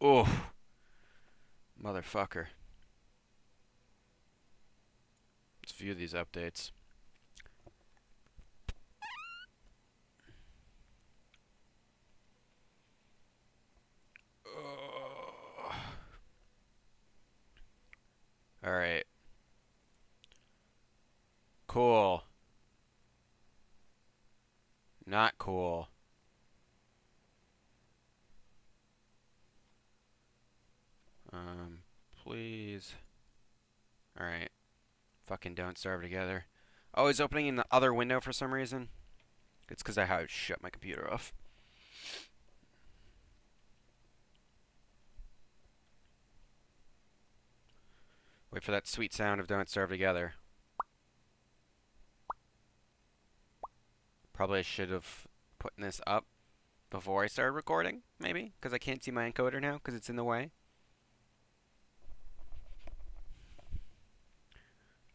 Oh, motherfucker. Let's view these updates. Alright. Cool. Not cool. Please. Alright. Fucking don't starve together. Oh, it's opening in the other window for some reason. It's because I had to shut my computer off. Wait for that sweet sound of don't starve together. Probably I should have put this up before I started recording, maybe? Because I can't see my encoder now because it's in the way.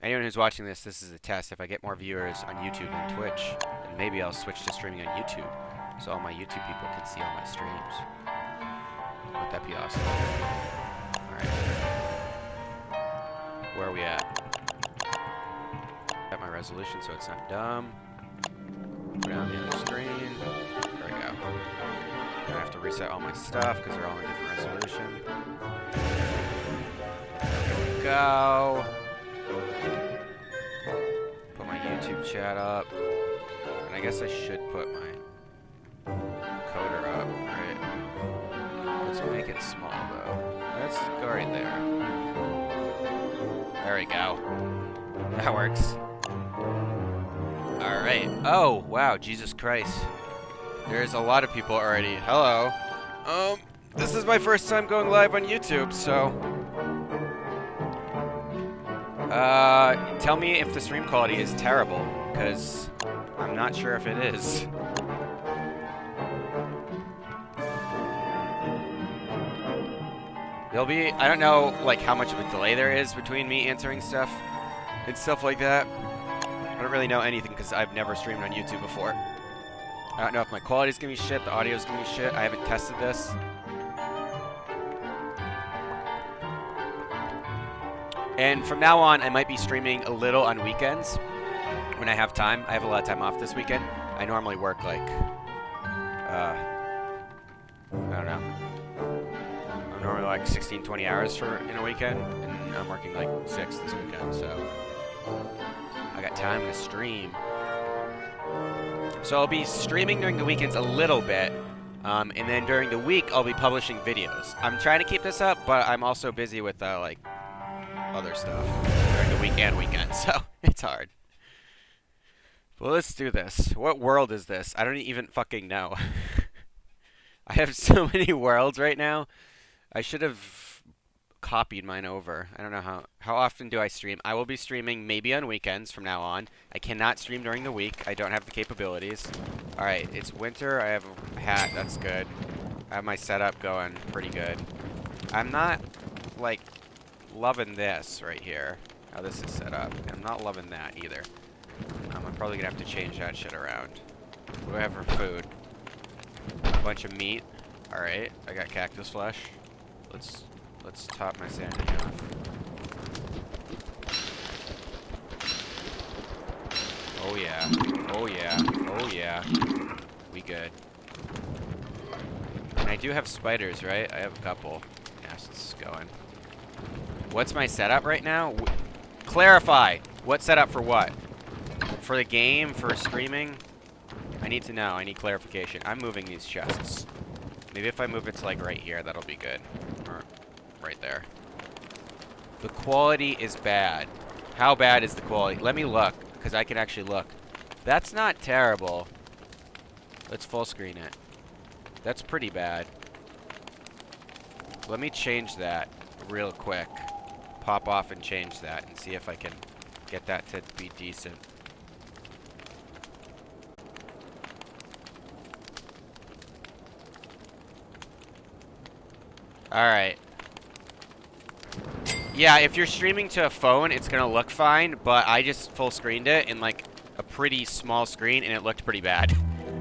Anyone who's watching this is a test. If I get more viewers on YouTube than Twitch, then maybe I'll switch to streaming on YouTube, so all my YouTube people can see all my streams. Wouldn't that be awesome? Alright. Where are we at? Got my resolution so it's not dumb. Put it on the other screen. There we go. I have to reset all my stuff because they're all in different resolution. There we go. Put my YouTube chat up. And I guess I should put my encoder up, right? Let's make it small though. Let's go right there. There we go. That works. Alright. Oh, wow, Jesus Christ. There's a lot of people already. Hello. This is my first time going live on YouTube, so tell me if the stream quality is terrible, because I'm not sure if it is. There'll be, I don't know, like, how much of a delay there is between me answering stuff and stuff like that. I don't really know anything because I've never streamed on YouTube before. I don't know if my quality's gonna be shit, the audio's gonna be shit. I haven't tested this. And from now on, I might be streaming a little on weekends when I have time. I have a lot of time off this weekend. I normally work like, I don't know. I'm normally like 16, 20 hours in a weekend, and I'm working like 6 this weekend, so I got time to stream. So I'll be streaming during the weekends a little bit, and then during the week I'll be publishing videos. I'm trying to keep this up, but I'm also busy with like other stuff during the week and weekend, so it's hard. Well, let's do this. What world is this? I don't even fucking know. I have so many worlds right now. I should have copied mine over. I don't know how often do I stream. I will be streaming maybe on weekends from now on. I cannot stream during the week. I don't have the capabilities. Alright, it's winter. I have a hat. That's good. I have my setup going pretty good. I'm not, like, loving this right here. How this is set up. I'm not loving that either. I'm probably going to have to change that shit around. What do I have for food? A bunch of meat. Alright, I got cactus flesh. Let's top my sanity off. Oh yeah. Oh yeah. Oh yeah. We good. And I do have spiders, right? I have a couple. Yes, it's going. What's my setup right now? Clarify! What setup for what? For the game? For streaming? I need to know. I need clarification. I'm moving these chests. Maybe if I move it to like right here, that'll be good. Or right there. The quality is bad. How bad is the quality? Let me look, because I can actually look. That's not terrible. Let's full screen it. That's pretty bad. Let me change that real quick. Pop off and change that and see if I can get that to be decent. Alright. Yeah, if you're streaming to a phone, it's gonna look fine, but I just full screened it in like a pretty small screen and it looked pretty bad.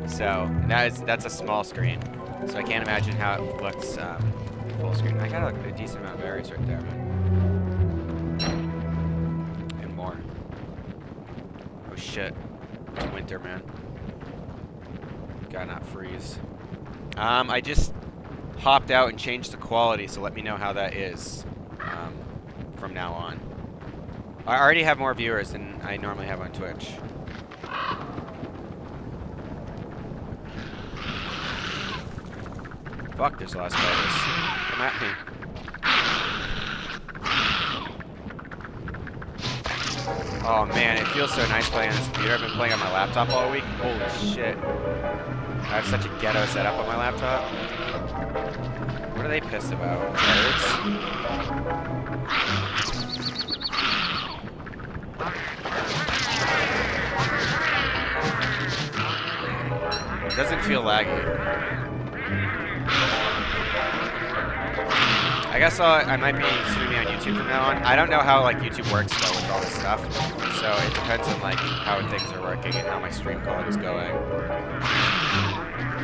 So that's a small screen. So I can't imagine how it looks full screen. I got a decent amount of berries right there, man. And more. Oh shit. It's winter, man. Gotta not freeze. I just hopped out and changed the quality, so let me know how that is from now on. I already have more viewers than I normally have on Twitch. Fuck, there's a lot of spiders. Come at me. Oh man, it feels so nice playing on this computer. I've been playing on my laptop all week. Holy shit. I have such a ghetto setup on my laptop. What are they pissed about? Birds? It doesn't feel laggy. I guess I might be streaming on YouTube from now on. I don't know how like YouTube works though with all this stuff, so it depends on like how things are working and how my stream quality is going.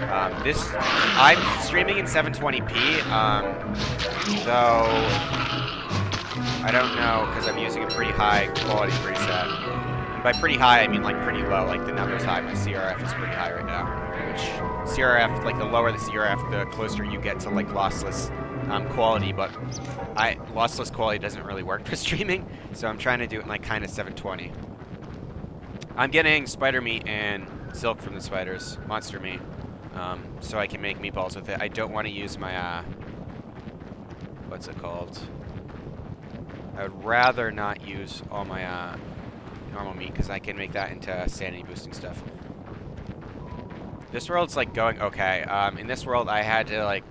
I'm streaming in 720p, though I don't know because I'm using a pretty high quality preset. And by pretty high, I mean like pretty low. Like the number's high. My CRF is pretty high right now. Which CRF, like the lower the CRF, the closer you get to like lossless quality. But lossless quality doesn't really work for streaming, so I'm trying to do it in like kind of 720. I'm getting spider meat and silk from the spiders, monster meat. So I can make meatballs with it. I don't want to use my, what's it called? I would rather not use all my, normal meat, because I can make that into sanity boosting stuff. This world's, like, going okay. In this world, I had to, like,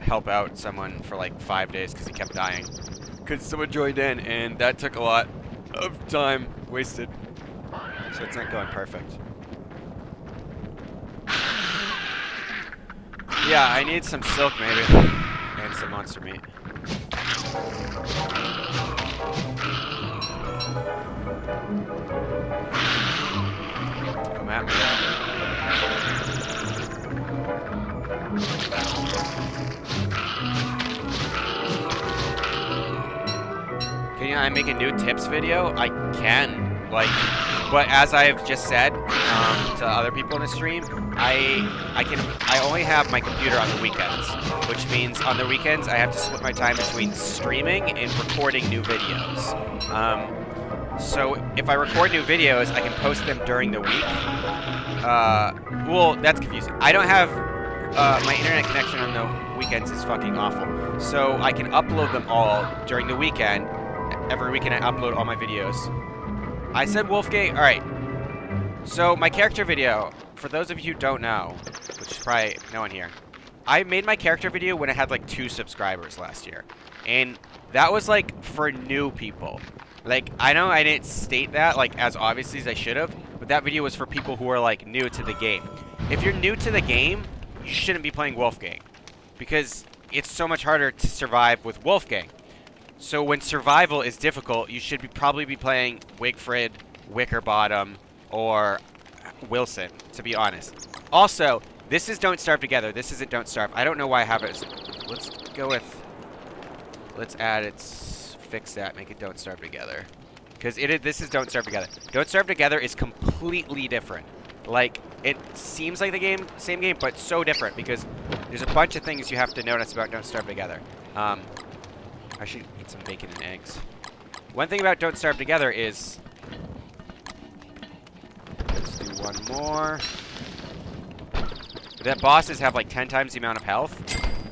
help out someone for, like, 5 days, because he kept dying. Because someone joined in, and that took a lot of time wasted. So it's not going perfect. Yeah, I need some silk maybe, and some monster meat. Come at me. Can I make a new tips video? I can, like, but as I've just said to other people in the stream, I only have my computer on the weekends, which means on the weekends I have to split my time between streaming and recording new videos. So if I record new videos, I can post them during the week. Well, that's confusing. I don't have my internet connection on the weekends is fucking awful. So I can upload them all during the weekend. Every weekend I upload all my videos. I said Wolfgang. All right. So my character video, for those of you who don't know, which is probably no one here, I made my character video when I had like 2 subscribers last year. And that was like for new people. Like, I know I didn't state that like as obviously as I should have, but that video was for people who are like new to the game. If you're new to the game, you shouldn't be playing Wolfgang, because it's so much harder to survive with Wolfgang. So when survival is difficult, you should probably be playing Wigfrid, Wickerbottom, or Wilson, to be honest. Also, this is Don't Starve Together. This isn't Don't Starve. I don't know why I have it. Let's go with... Let's add it... Fix that. Make it Don't Starve Together. Because this is Don't Starve Together. Don't Starve Together is completely different. Like, it seems like the same game, but so different, because there's a bunch of things you have to notice about Don't Starve Together. I should eat some bacon and eggs. One thing about Don't Starve Together is... Let's do one more. That bosses have like 10 times the amount of health.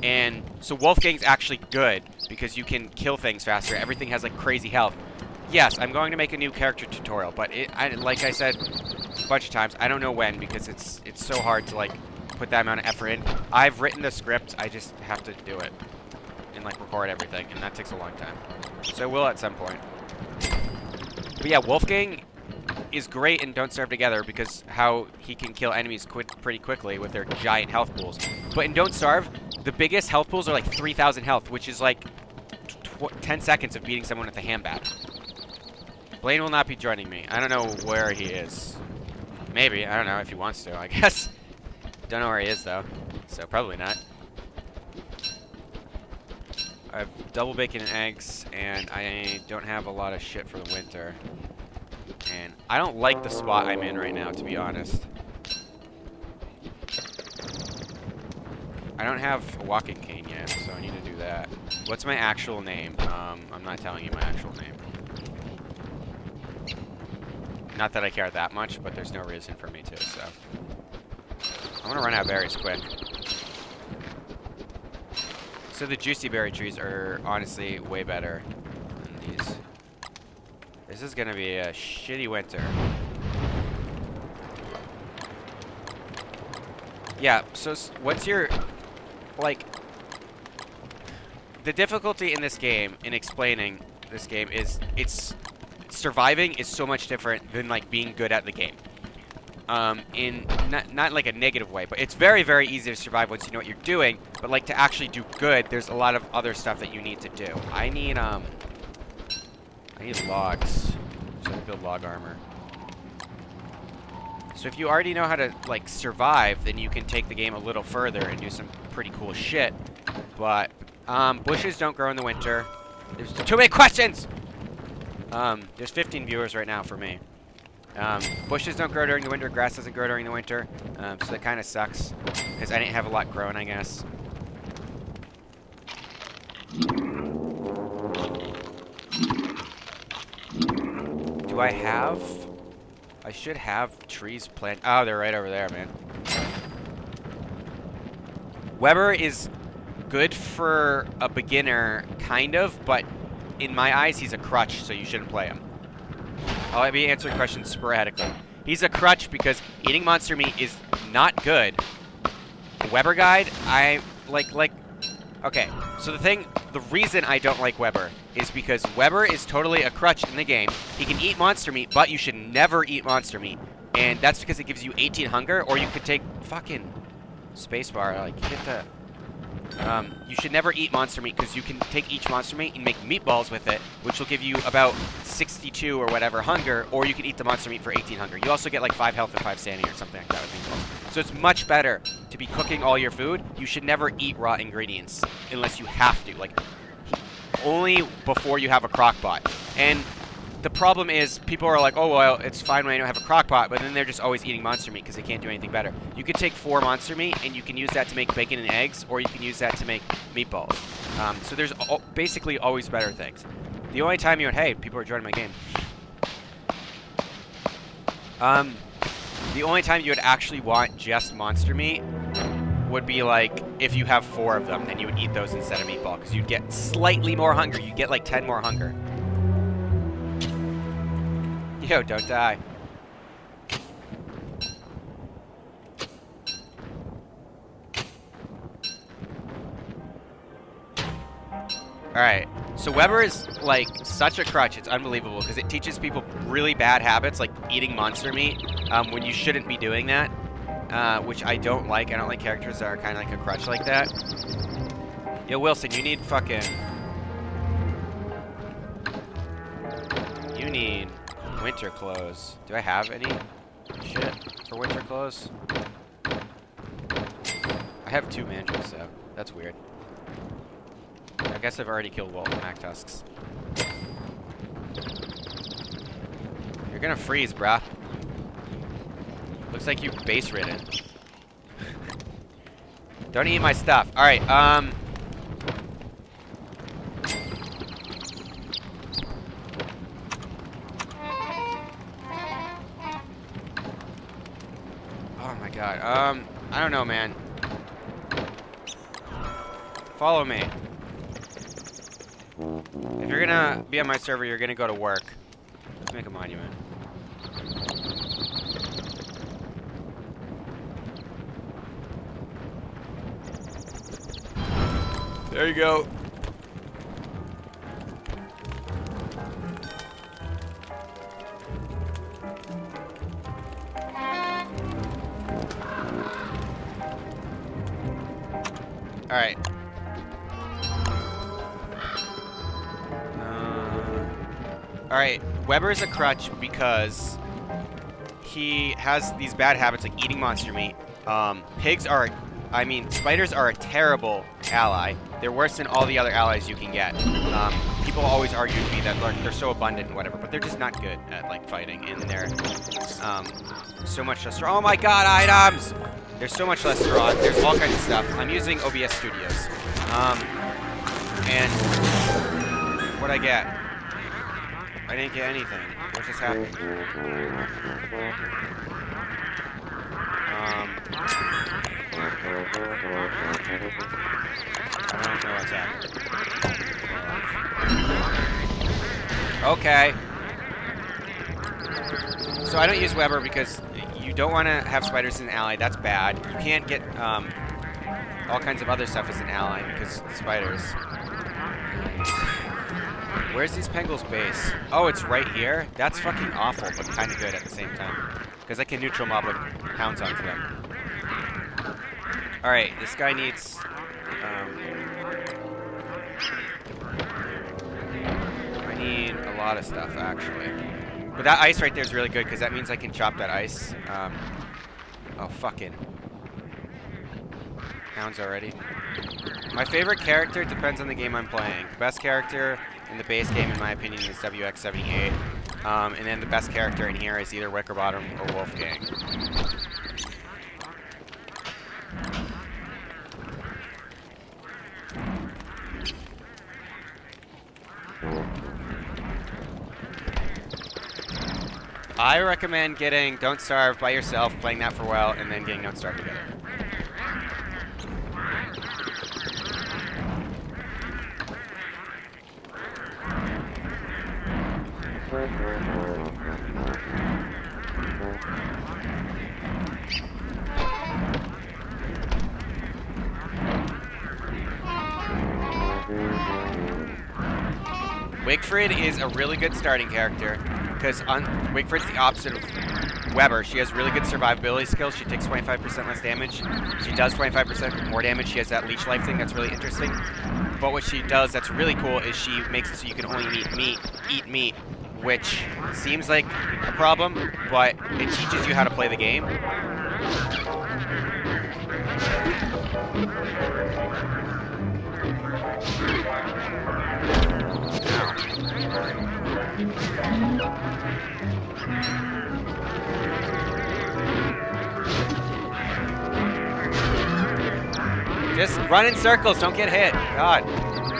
And so Wolfgang's actually good, because you can kill things faster. Everything has like crazy health. Yes, I'm going to make a new character tutorial, but like I said a bunch of times, I don't know when, because it's so hard to like put that amount of effort in. I've written the script, I just have to do it and like record everything, and that takes a long time. So I will at some point. But yeah, Wolfgang is great in Don't Starve Together because how he can kill enemies pretty quickly with their giant health pools. But in Don't Starve, the biggest health pools are like 3,000 health, which is like 10 seconds of beating someone with a handbat. Blaine will not be joining me. I don't know where he is. Maybe. I don't know if he wants to, I guess. Don't know where he is, though. So probably not. I have double bacon and eggs, and I don't have a lot of shit for the winter. And I don't like the spot I'm in right now, to be honest. I don't have a walking cane yet, so I need to do that. What's my actual name? I'm not telling you my actual name. Not that I care that much, but there's no reason for me to, so. I'm gonna run out of berries quick. So the juicy berry trees are honestly way better than these. This is gonna be a shitty winter. Yeah, so what's your, like, the difficulty in this game, in explaining this game, is surviving is so much different than, like, being good at the game. In not like a negative way, but it's very, very easy to survive once you know what you're doing, but, like, to actually do good, there's a lot of other stuff that you need to do. I need logs, so I can build log armor. So if you already know how to, like, survive, then you can take the game a little further and do some pretty cool shit. But, bushes don't grow in the winter. There's too many questions! There's 15 viewers right now for me. Bushes don't grow during the winter, grass doesn't grow during the winter, so that kind of sucks, because I didn't have a lot grown, I guess. Do I have... I should have trees planted. Oh, they're right over there, man. Weber is good for a beginner, kind of, but in my eyes, he's a crutch, so you shouldn't play him. I'll be answering questions sporadically. He's a crutch because eating monster meat is not good. Weber guide, I like, okay, so the reason I don't like Weber is because Weber is totally a crutch in the game. He can eat monster meat, but you should never eat monster meat. And that's because it gives you 18 hunger, or you could take fucking spacebar, like, hit the... you should never eat monster meat, because you can take each monster meat and make meatballs with it, which will give you about 62 or whatever hunger, or you can eat the monster meat for 18 hunger. You also get like 5 health and 5 standing or something like that with meatballs. So it's much better to be cooking all your food. You should never eat raw ingredients unless you have to, like, only before you have a crock pot. And the problem is, people are like, oh, well, it's fine when I don't have a crock pot, but then they're just always eating monster meat because they can't do anything better. You could take 4 monster meat, and you can use that to make bacon and eggs, or you can use that to make meatballs. So there's basically always better things. The only time you would, hey, people are joining my game. The only time you would actually want just monster meat would be like if you have 4 of them, then you would eat those instead of meatball, because you'd get slightly more hunger. You'd get like 10 more hunger. Yo, don't die. Alright, so Weber is like such a crutch, it's unbelievable, because it teaches people really bad habits, like eating monster meat, when you shouldn't be doing that, which I don't like. I don't like characters that are kind of like a crutch like that. Yo, Wilson, you need fucking... You need winter clothes. Do I have any shit for winter clothes? I have 2 mandrills, so that's weird. I guess I've already killed Walton Mactusks. You're gonna freeze, brah. Looks like you base ridden. Don't eat my stuff. Alright, oh my god. I don't know, man. Follow me. If you're gonna be on my server, you're gonna go to work. Let's make a monument. There you go. All right. All right. Weber's a crutch because he has these bad habits like eating monster meat. Spiders are a terrible ally. They're worse than all the other allies you can get. People always argue with me that they're so abundant and whatever, but they're just not good at like fighting, and they're so much less strong. Oh my god, items! There's so much less strong. There's all kinds of stuff. I'm using OBS Studios. And what'd I get? I didn't get anything. What just happened? I don't know what's happening. Okay. So I don't use Weber because you don't want to have spiders as an ally. That's bad. You can't get all kinds of other stuff as an ally because the spiders. Where's these Pengul's base? Oh, it's right here? That's fucking awful, but kind of good at the same time. Because I can neutral mob with hounds onto them. Alright, this guy needs... I need a lot of stuff, actually. But that ice right there is really good, because that means I can chop that ice. Oh, fucking... hounds already. My favorite character depends on the game I'm playing. The best character in the base game, in my opinion, is WX78. And then the best character in here is either Wickerbottom or Wolfgang. I recommend getting Don't Starve by yourself, playing that for a while, and then getting Don't Starve together. Wigfrid is a really good starting character because Wigfrid's the opposite of Weber. She has really good survivability skills. She takes 25% less damage. She does 25% more damage. She has that leech life thing that's really interesting. But what she does that's really cool is she makes it so you can only eat meat, which seems like a problem, but it teaches you how to play the game. Just run in circles, don't get hit. God.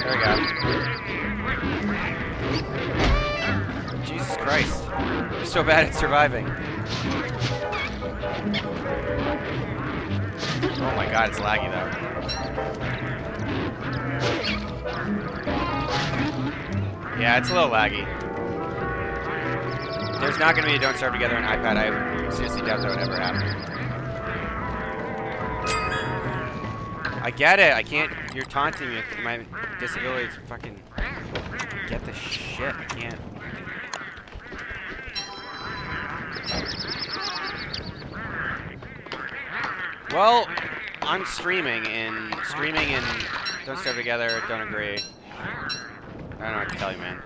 There we go. Jesus Christ. You're so bad at surviving. Oh my god, it's laggy though. Yeah, it's a little laggy. There's not going to be a Don't Starve Together on iPad. I seriously doubt that would ever happen. I get it. I can't. You're taunting me with my disability to fucking get the shit. I can't. Well, I'm streaming and Don't Starve Together. Don't agree. I don't know what to tell you, man.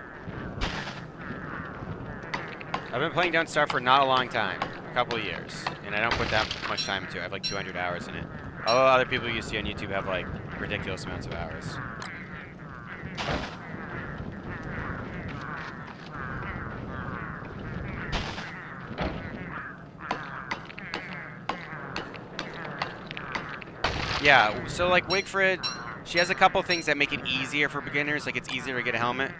I've been playing Don't Starve for not a long time, a couple of years, and I don't put that much time into it. I have like 200 hours in it. Although other people you see on YouTube have like ridiculous amounts of hours. Yeah, so like Wigfrid, she has a couple things that make it easier for beginners, like it's easier to get a helmet.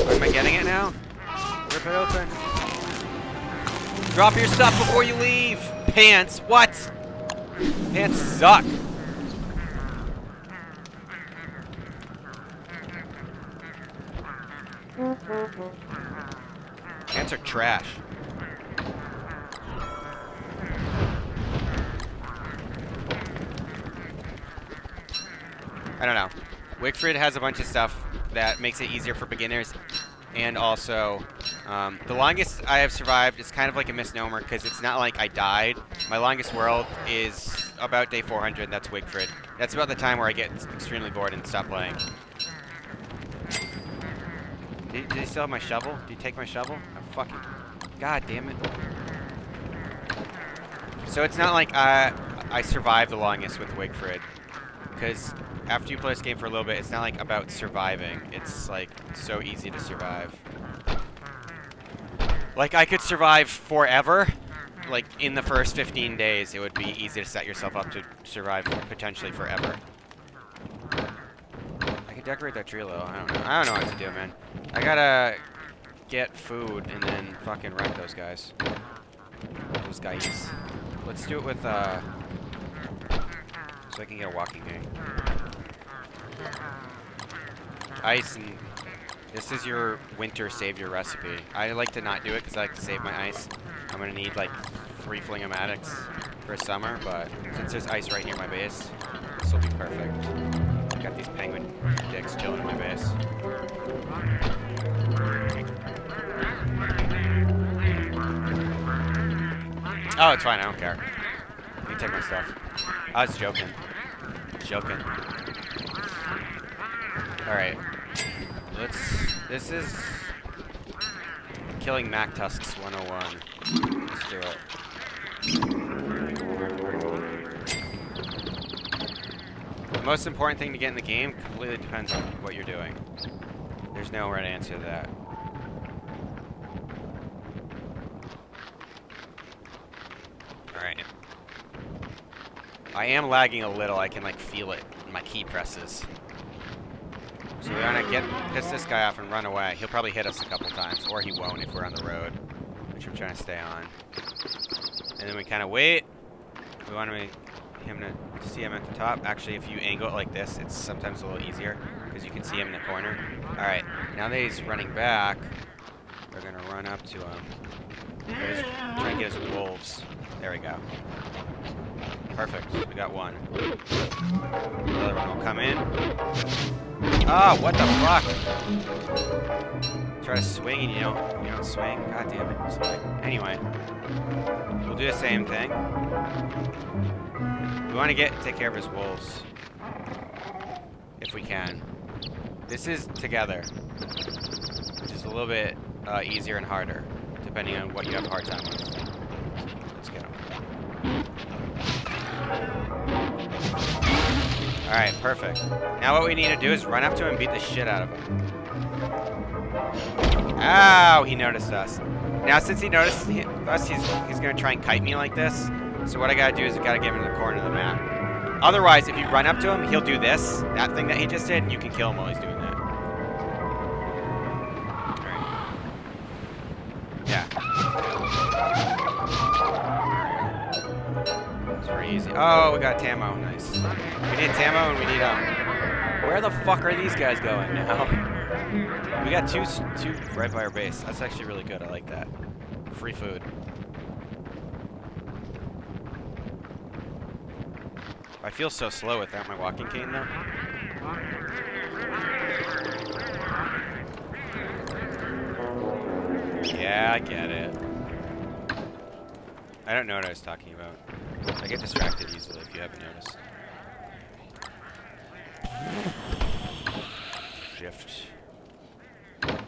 Am I getting it now? Rip it open. Drop your stuff before you leave! Pants, what? Pants suck. Pants are trash. I don't know. Wigfrid has a bunch of stuff that makes it easier for beginners, and also the longest I have survived is kind of like a misnomer because it's not like I died. My longest world is about day 400. That's Wigfrid. That's about the time where I get extremely bored and stop playing. Did he still have my shovel? Did he take my shovel? Oh, fucking... God damn it. So it's not like I survived the longest with Wigfrid. Because after you play this game for a little bit, it's not like about surviving. It's like so easy to survive. Like I could survive forever. Like in the first 15 days, it would be easy to set yourself up to survive potentially forever. I could decorate that tree a little. I don't know what to do, man. I gotta get food and then fucking wreck those guys. Those guys. Let's do it with so I can get a walking cane. Ice and this is your winter savior recipe. I like to not do it because I like to save my ice. I'm gonna need like 3 Fling-O-Matics for summer, but since there's ice right near my base, this will be perfect. Got these penguin dicks chilling in my base. Oh, it's fine. I don't care. You can take my stuff. I was joking. Joking. Alright. This is Killing Mac Tusks 101. Let's do it. The most important thing to get in the game completely depends on what you're doing. There's no right answer to that. Alright. I am lagging a little. I can like feel it in my key presses. So we're gonna piss this guy off and run away. He'll probably hit us a couple times, or he won't if we're on the road, which I'm trying to stay on. And then we kind of wait. We want him to see him at the top. Actually, if you angle it like this, it's sometimes a little easier because you can see him in the corner. All right, now that he's running back, we're gonna run up to him. Try and get his wolves. There we go. Perfect. We got one. Another one will come in. Ah, what the fuck? Try to swing and you don't swing. God damn it. Sorry. Anyway, we'll do the same thing. We want to take care of his wolves if we can. This is together, which is a little bit easier and harder depending on what you have a hard time with. Let's get him. Alright, perfect. Now what we need to do is run up to him and beat the shit out of him. Ow! He noticed us. Now since he noticed us, he's gonna try and kite me like this. So what I gotta do is I gotta get him in the corner of the map. Otherwise, if you run up to him, he'll do that thing that he just did, and you can kill him while he's doing that. Alright. Yeah. It's pretty easy. Oh, we got Tamo. Nice. We need Tamo and we need where the fuck are these guys going now? We got two right by our base. That's actually really good. I like that. Free food. I feel so slow without my walking cane though. Yeah, I get it. I don't know what I was talking about. I get distracted easily if you haven't noticed. Shift. Let's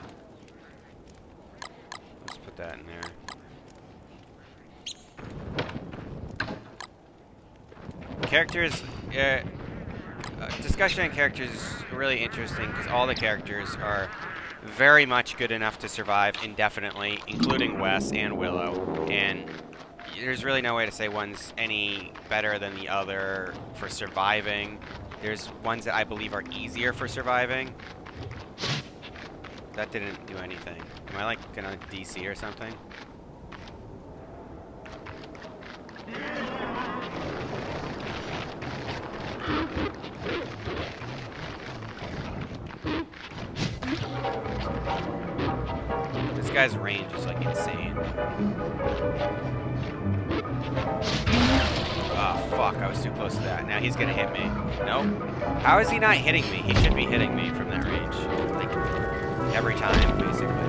put that in there. Characters, discussion on characters is really interesting because all the characters are very much good enough to survive indefinitely, including Wes and Willow, and there's really no way to say one's any better than the other for surviving. There's ones that I believe are easier for surviving. That didn't do anything. Am I like gonna DC or something? This guy's range is like insane. Oh fuck, I was too close to that. Now he's gonna hit me. Nope. How is he not hitting me? He should be hitting me from that range. Like, every time, basically.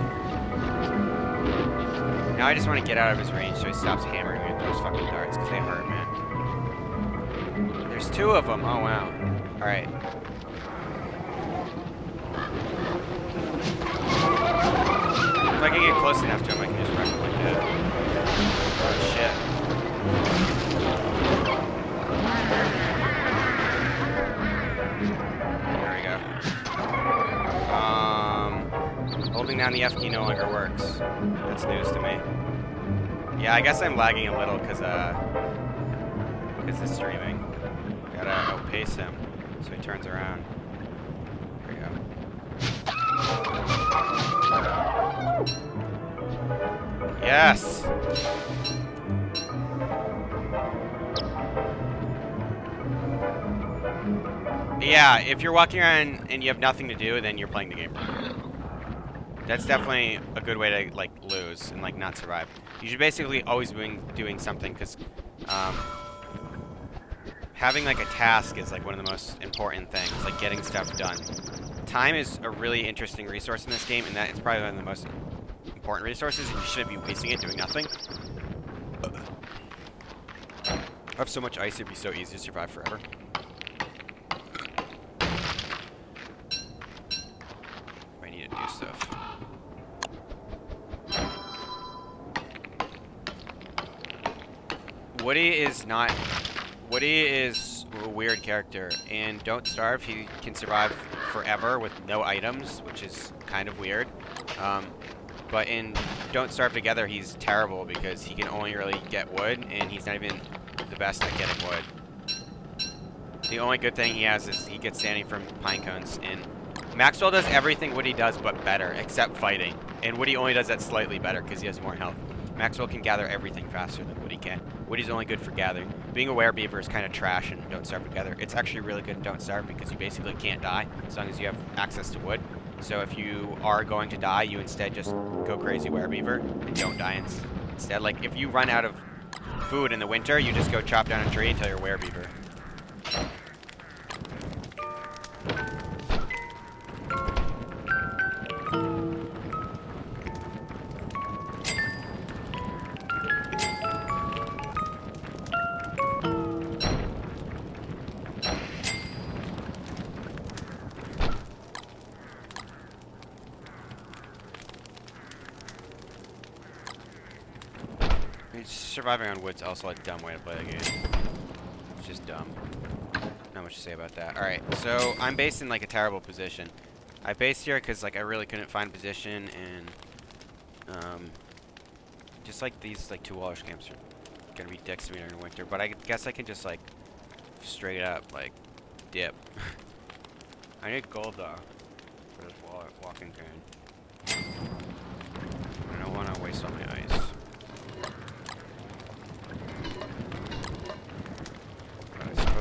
Now I just want to get out of his range so he stops hammering me with those fucking darts because they hurt, man. There's 2 of them. Oh, wow. All right. If I can get close enough to him, I can just wreck him like that. Oh, shit. There we go. Holding down the F key no longer works. That's news to me. Yeah, I guess I'm lagging a little because it's streaming. Gotta outpace him so he turns around. There we go. Yes! Yeah, if you're walking around and you have nothing to do, then you're playing the game wrong. That's definitely a good way to, like, lose and, like, not survive. You should basically always be doing something, because having, like, a task is, like, one of the most important things, like getting stuff done. Time is a really interesting resource in this game, and that it's probably one of the most important resources, and you shouldn't be wasting it doing nothing. I have so much ice, it'd be so easy to survive forever. I need to do stuff. Woody is a weird character. In Don't Starve, he can survive forever with no items, which is kind of weird. But in Don't Starve Together, he's terrible because he can only really get wood, and he's not even the best at getting wood. The only good thing he has is he gets standing from pine cones, and Maxwell does everything Woody does but better, except fighting. And Woody only does that slightly better because he has more health. Maxwell can gather everything faster than Woody can. Woody's only good for gathering. Being a werebeaver is kind of trash in Don't Starve Together. It's actually really good in Don't Starve because you basically can't die as long as you have access to wood. So if you are going to die, you instead just go crazy werebeaver and don't die instead. Like, if you run out of food in the winter, you just go chop down a tree until you're a werebeaver. Surviving on wood's also a dumb way to play the game. It's just dumb. Not much to say about that. Alright, so I'm based in like a terrible position. I based here because like I really couldn't find position, and just like these like 2 Walrus camps are gonna be dicks to me during winter, but I guess I can just like straight up like dip. I need gold though for this walking cane. I don't want to waste all my ice.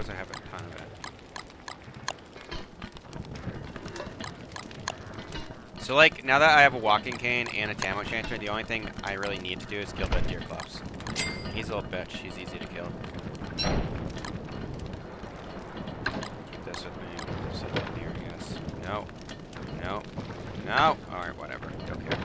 I have a ton of it. So like, now that I have a walking cane and a Tam O'Shanter, the only thing I really need to do is kill that Deerclops. He's a little bitch, he's easy to kill. Keep this with me, put this up here, I guess. No. No. No! Alright, whatever, don't care.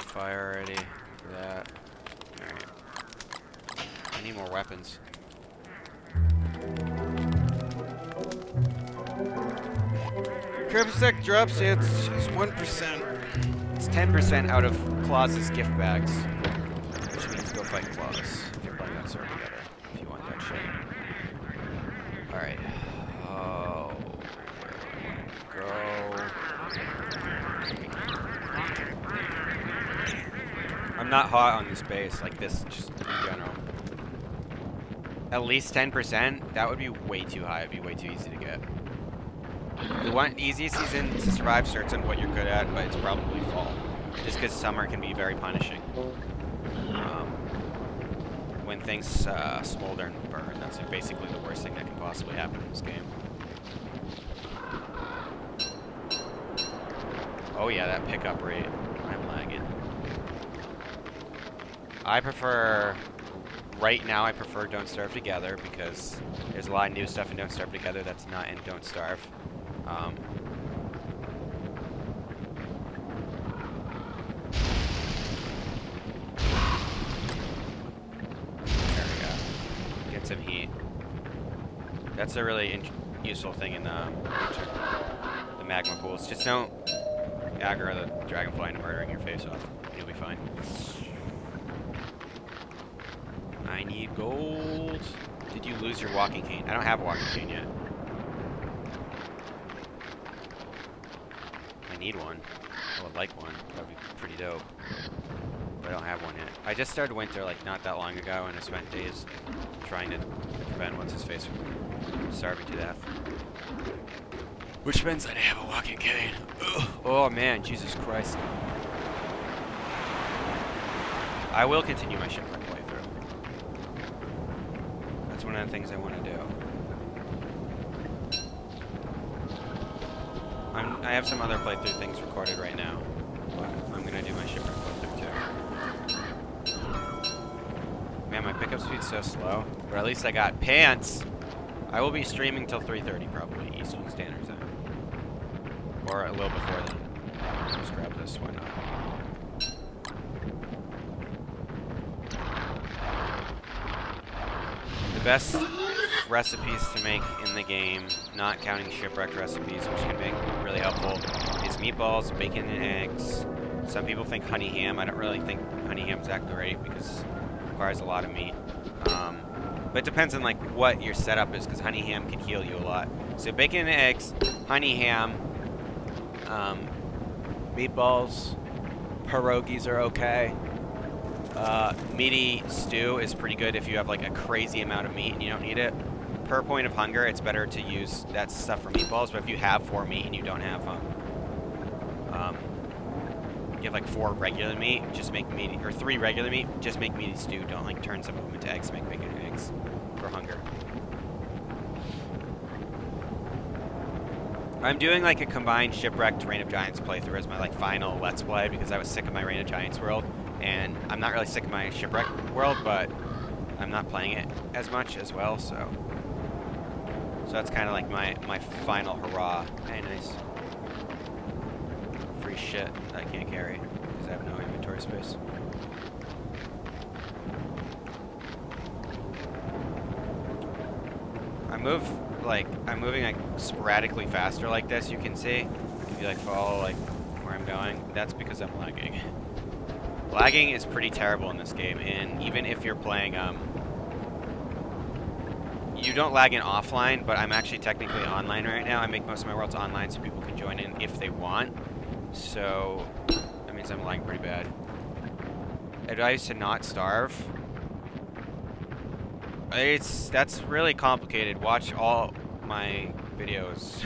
Fire already for that. Alright. I need more weapons. Cryptic drops it's 1%. It's 10% out of Claus's gift bags. Which means go fight Claus if you're playing that server together. If you want that shit. Alright. Oh, where do I want to go? I'm not hot on this base, like this, just in general. At least 10%? That would be way too high. It'd be way too easy to get. The easiest season to survive starts on what you're good at, but it's probably fall. Just because summer can be very punishing. When things smolder and burn, that's basically the worst thing that can possibly happen in this game. Oh yeah, that pickup rate. I'm lagging. I prefer, right now I prefer Don't Starve Together because there's a lot of new stuff in Don't Starve Together that's not in Don't Starve. There we go. Get some heat. That's a really useful thing in the magma pools. Just don't aggro the dragonfly into murdering your face off. You'll be fine. I need gold. Did you lose your walking cane? I don't have a walking cane yet. I need one. I would like one. That would be pretty dope. But I don't have one yet. I just started winter like not that long ago, and I spent days trying to prevent what's-his-face from starving to death. Which means I didn't have a walking cane. Ugh. Oh man, Jesus Christ. I will continue my shipwreck playthrough. That's one of the things I want to do. I have some other playthrough things recorded right now, but I'm gonna do my shipwreck playthrough too. Man, my pickup speed's so slow, but at least I got pants. I will be streaming till 3:30 probably Eastern Standard Time, or a little before then. Let's grab this. Why not? The best recipes to make in the game, not counting shipwrecked recipes, which can be really helpful, is meatballs, bacon, and eggs. Some people think honey ham. I don't really think honey ham's that great because it requires a lot of meat. But it depends on like what your setup is, because honey ham can heal you a lot. So bacon and eggs, honey ham, meatballs, pierogies are okay. Meaty stew is pretty good if you have like a crazy amount of meat and you don't need it. Per point of hunger, it's better to use that stuff for meatballs, but if you have 4 meat and you don't have you have like 4 regular meat, just make meaty, or 3 regular meat, just make meaty stew. Don't like turn some of them into eggs, make bacon and eggs for hunger. I'm doing like a combined shipwrecked Reign of Giants playthrough as my like final Let's Play because I was sick of my Reign of Giants world, and I'm not really sick of my shipwreck world, but I'm not playing it as much as well, so that's kind of like my final hurrah. Hey, nice. Free shit that I can't carry because I have no inventory space. I'm moving like sporadically faster like this, you can see. If you like follow like where I'm going, that's because I'm lagging. Lagging is pretty terrible in this game, and even if you're playing you don't lag in offline, but I'm actually technically online right now. I make most of my worlds online so people can join in if they want. So that means I'm lagging pretty bad. Advice to not starve. That's really complicated. Watch all my videos.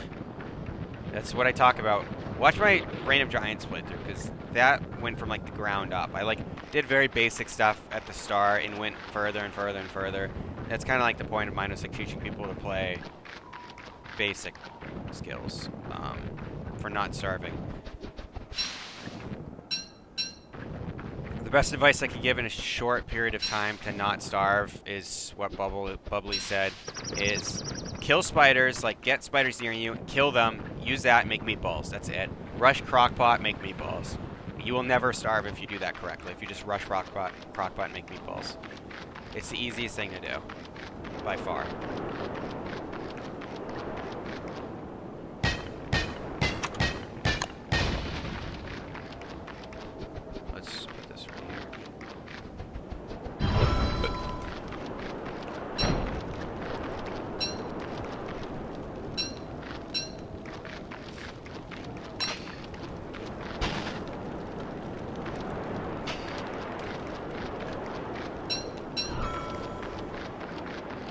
That's what I talk about. Watch my Reign of Giants playthrough, because that went from like the ground up. I like did very basic stuff at the start and went further and further and further. That's kind of like the point of mine, was like teaching people to play basic skills for not starving. The best advice I could give in a short period of time to not starve is what Bubbly said, is kill spiders, like get spiders near you, kill them, use that, and make meatballs. That's it. Rush Crockpot, make meatballs. You will never starve if you do that correctly, if you just rush Crockpot and make meatballs. It's the easiest thing to do, by far. Let's put this right here.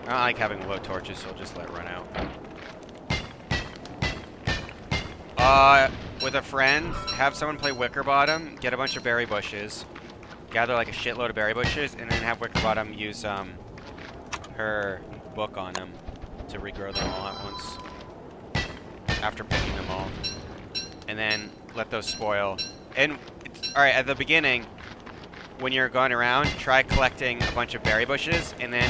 I don't like having low torches, so I'll just let it run out. With a friend, have someone play Wickerbottom, get a bunch of berry bushes, gather like a shitload of berry bushes, and then have Wickerbottom use her book on them to regrow them all at once after picking them all. And then let those spoil. And, alright, at the beginning, when you're going around, try collecting a bunch of berry bushes, and then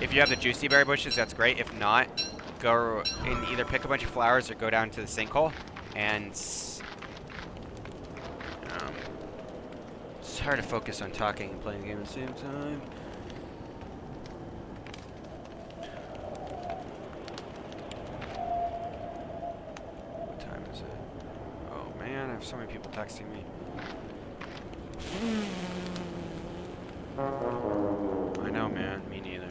if you have the juicy berry bushes, that's great. If not, go and either pick a bunch of flowers or go down to the sinkhole, and it's hard to focus on talking and playing the game at the same time. What time is it? Oh man, I have so many people texting me. I know, man. Me neither.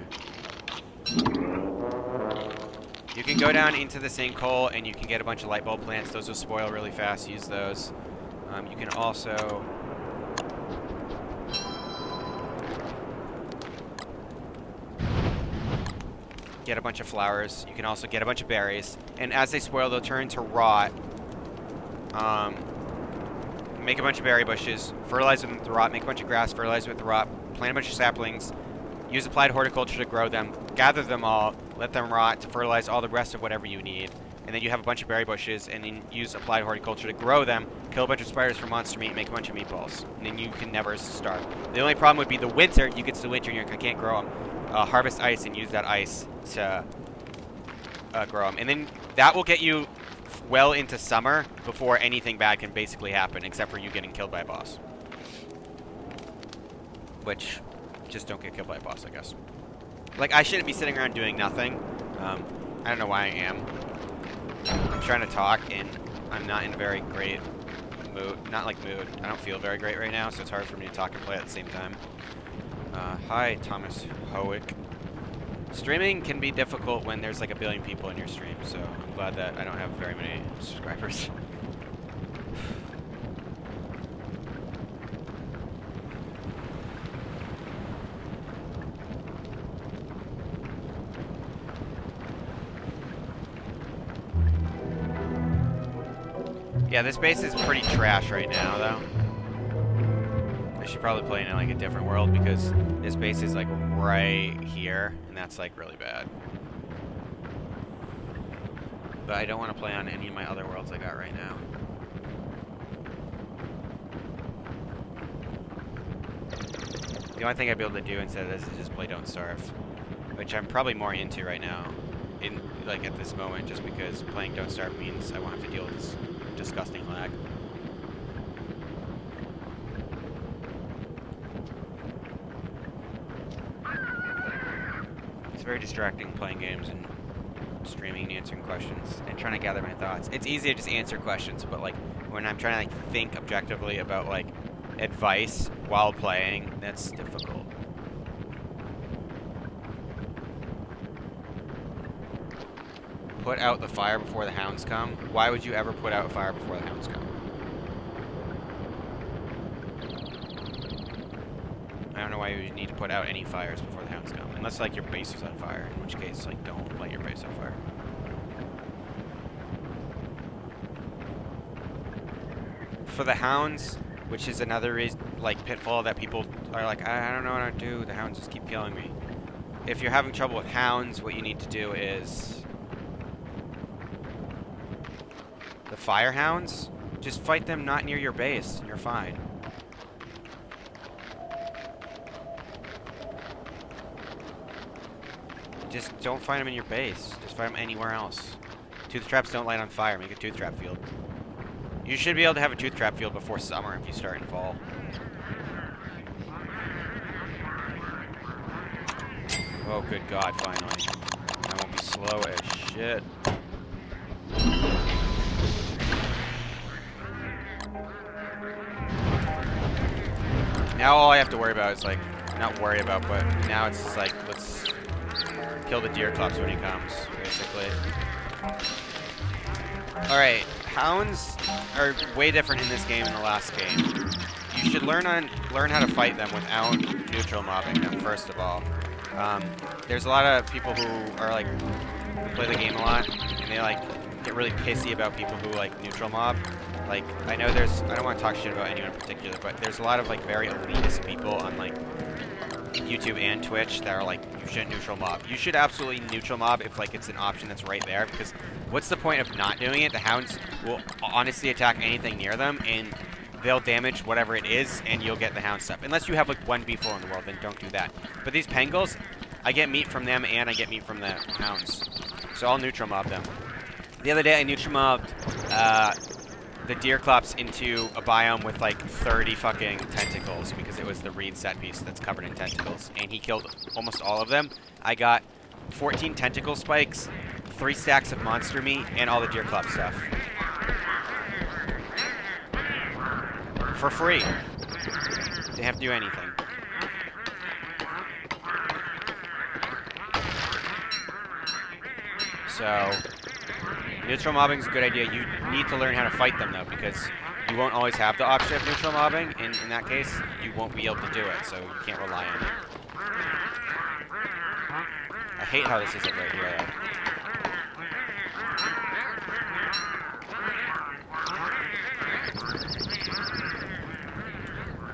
You can go down into the sinkhole and you can get a bunch of light bulb plants. Those will spoil really fast. Use those. You can also get a bunch of flowers. You can also get a bunch of berries. And as they spoil, they'll turn to rot. Make a bunch of berry bushes. Fertilize them with the rot. Make a bunch of grass. Fertilize with the rot. Plant a bunch of saplings. Use applied horticulture to grow them. Gather them all. Let them rot to fertilize all the rest of whatever you need. And then you have a bunch of berry bushes, and then use applied horticulture to grow them. Kill a bunch of spiders for monster meat. Make a bunch of meatballs. And then you can never starve. The only problem would be the winter. You get to the winter and you're like, I can't grow them. Harvest ice and use that ice to grow them. And then that will get you well into summer before anything bad can basically happen, except for you getting killed by a boss. Which, just don't get killed by a boss, I guess. Like, I shouldn't be sitting around doing nothing. I don't know why I am. I'm trying to talk, and I'm not in a very great mood. Not like mood. I don't feel very great right now, so it's hard for me to talk and play at the same time. Hi, Thomas Howick. Streaming can be difficult when there's like a billion people in your stream, so I'm glad that I don't have very many subscribers. Yeah, this base is pretty trash right now, though. I should probably play in like a different world because this base is like right here, and that's like really bad. But I don't want to play on any of my other worlds I got right now. The only thing I'd be able to do instead of this is just play Don't Starve, which I'm probably more into right now, like at this moment, just because playing Don't Starve means I won't have to deal with this disgusting lag. It's very distracting playing games and streaming and answering questions and trying to gather my thoughts. It's easy to just answer questions, but like when I'm trying to like think objectively about like advice while playing, that's difficult. Put out the fire before the hounds come. Why would you ever put out a fire before the hounds come? I don't know why you need to put out any fires before the hounds come. Unless like your base is on fire, in which case like don't light your base on fire. For the hounds, which is another reason, like pitfall that people are like, I don't know what to do, the hounds just keep killing me. If you're having trouble with hounds, what you need to do is the fire hounds, just fight them not near your base, and you're fine. Just don't find them in your base. Just find them anywhere else. Tooth traps don't light on fire. Make a tooth trap field. You should be able to have a tooth trap field before summer if you start in fall. Oh, good God, finally. I won't be slow as shit. Now all I have to worry about is like, not worry about, but now it's just like, let's kill the deer clubs when he comes, basically. Alright, hounds are way different in this game than the last game. You should learn how to fight them without neutral mobbing them, first of all. There's a lot of people who are like, who play the game a lot, and they like get really pissy about people who like neutral mob. Like, I know there's, I don't want to talk shit about anyone in particular, but there's a lot of like very elitist people on like YouTube and Twitch that are like, you shouldn't neutral mob. You should absolutely neutral mob if like it's an option that's right there, because what's the point of not doing it? The hounds will honestly attack anything near them, and they'll damage whatever it is, and you'll get the hound stuff. Unless you have like one beefle in the world, then don't do that. But these Pangolins, I get meat from them, and I get meat from the hounds. So I'll neutral mob them. The other day, I neutral mobbed the Deerclops into a biome with like 30 fucking tentacles because it was the reed set piece that's covered in tentacles, and he killed almost all of them. I got 14 tentacle spikes, 3 stacks of monster meat, and all the Deerclop stuff. For free. Didn't have to do anything. So, neutral mobbing is a good idea. You need to learn how to fight them, though, because you won't always have the option of neutral mobbing. In that case, you won't be able to do it, so you can't rely on it. I hate how this isn't right here, though.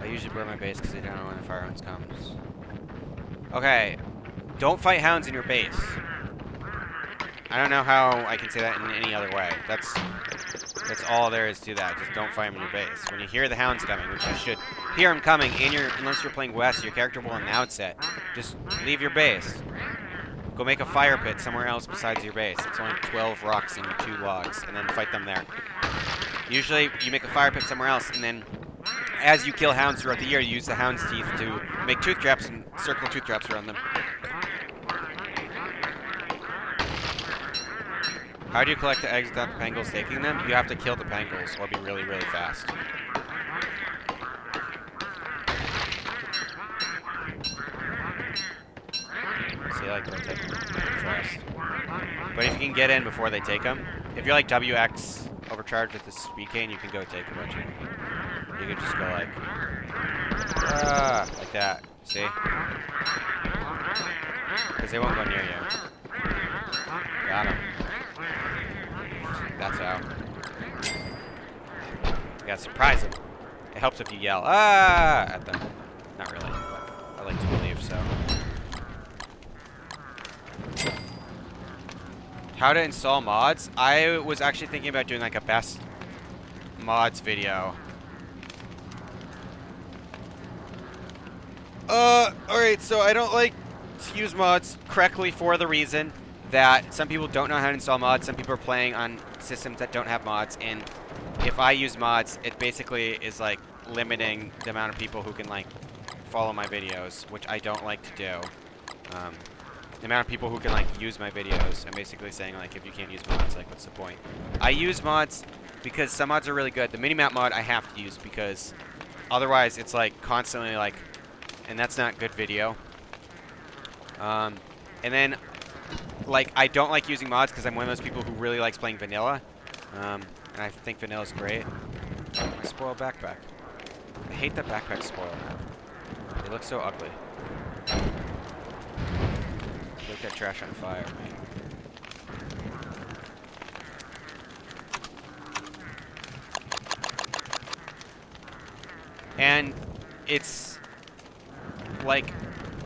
I usually burn my base because I don't know when the fire hounds comes. Okay, don't fight hounds in your base. I don't know how I can say that in any other way. That's all there is to that. Just don't fight them in your base. When you hear the hounds coming, which you should hear them coming, and unless you're playing West, your character will announce it. Just leave your base. Go make a fire pit somewhere else besides your base. It's only 12 rocks and 2 logs, and then fight them there. Usually, you make a fire pit somewhere else, and then as you kill hounds throughout the year, you use the hound's teeth to make tooth traps and circle tooth traps around them. How do you collect the eggs without the Pangolins taking them? You have to kill the Pangolins or be really, really fast. See, like, they'll take them fast. But if you can get in before they take them, if you're like WX overcharged with the speed cane, you can go take a bunch of them. You can just go like that. See? Because they won't go near you. Got him. That's how. You gotta surprise them. It helps if you yell, "Ah!" at them. Not really, but I like to believe so. How to install mods? I was actually thinking about doing like a best mods video. Alright, so I don't like to use mods correctly for the reason that some people don't know how to install mods. Some people are playing on systems that don't have mods, and if I use mods, it basically is like limiting the amount of people who can like follow my videos, which I don't like to do. The amount of people who can like use my videos, I'm basically saying like if you can't use mods, like what's the point? I use mods because some mods are really good. The minimap mod I have to use because otherwise it's like constantly like, and that's not good video. And then like I don't like using mods because I'm one of those people who really likes playing vanilla, and I think vanilla's great. My spoiled backpack. I hate that backpack's spoiled now. They look so ugly. Look that trash on fire, man. And it's like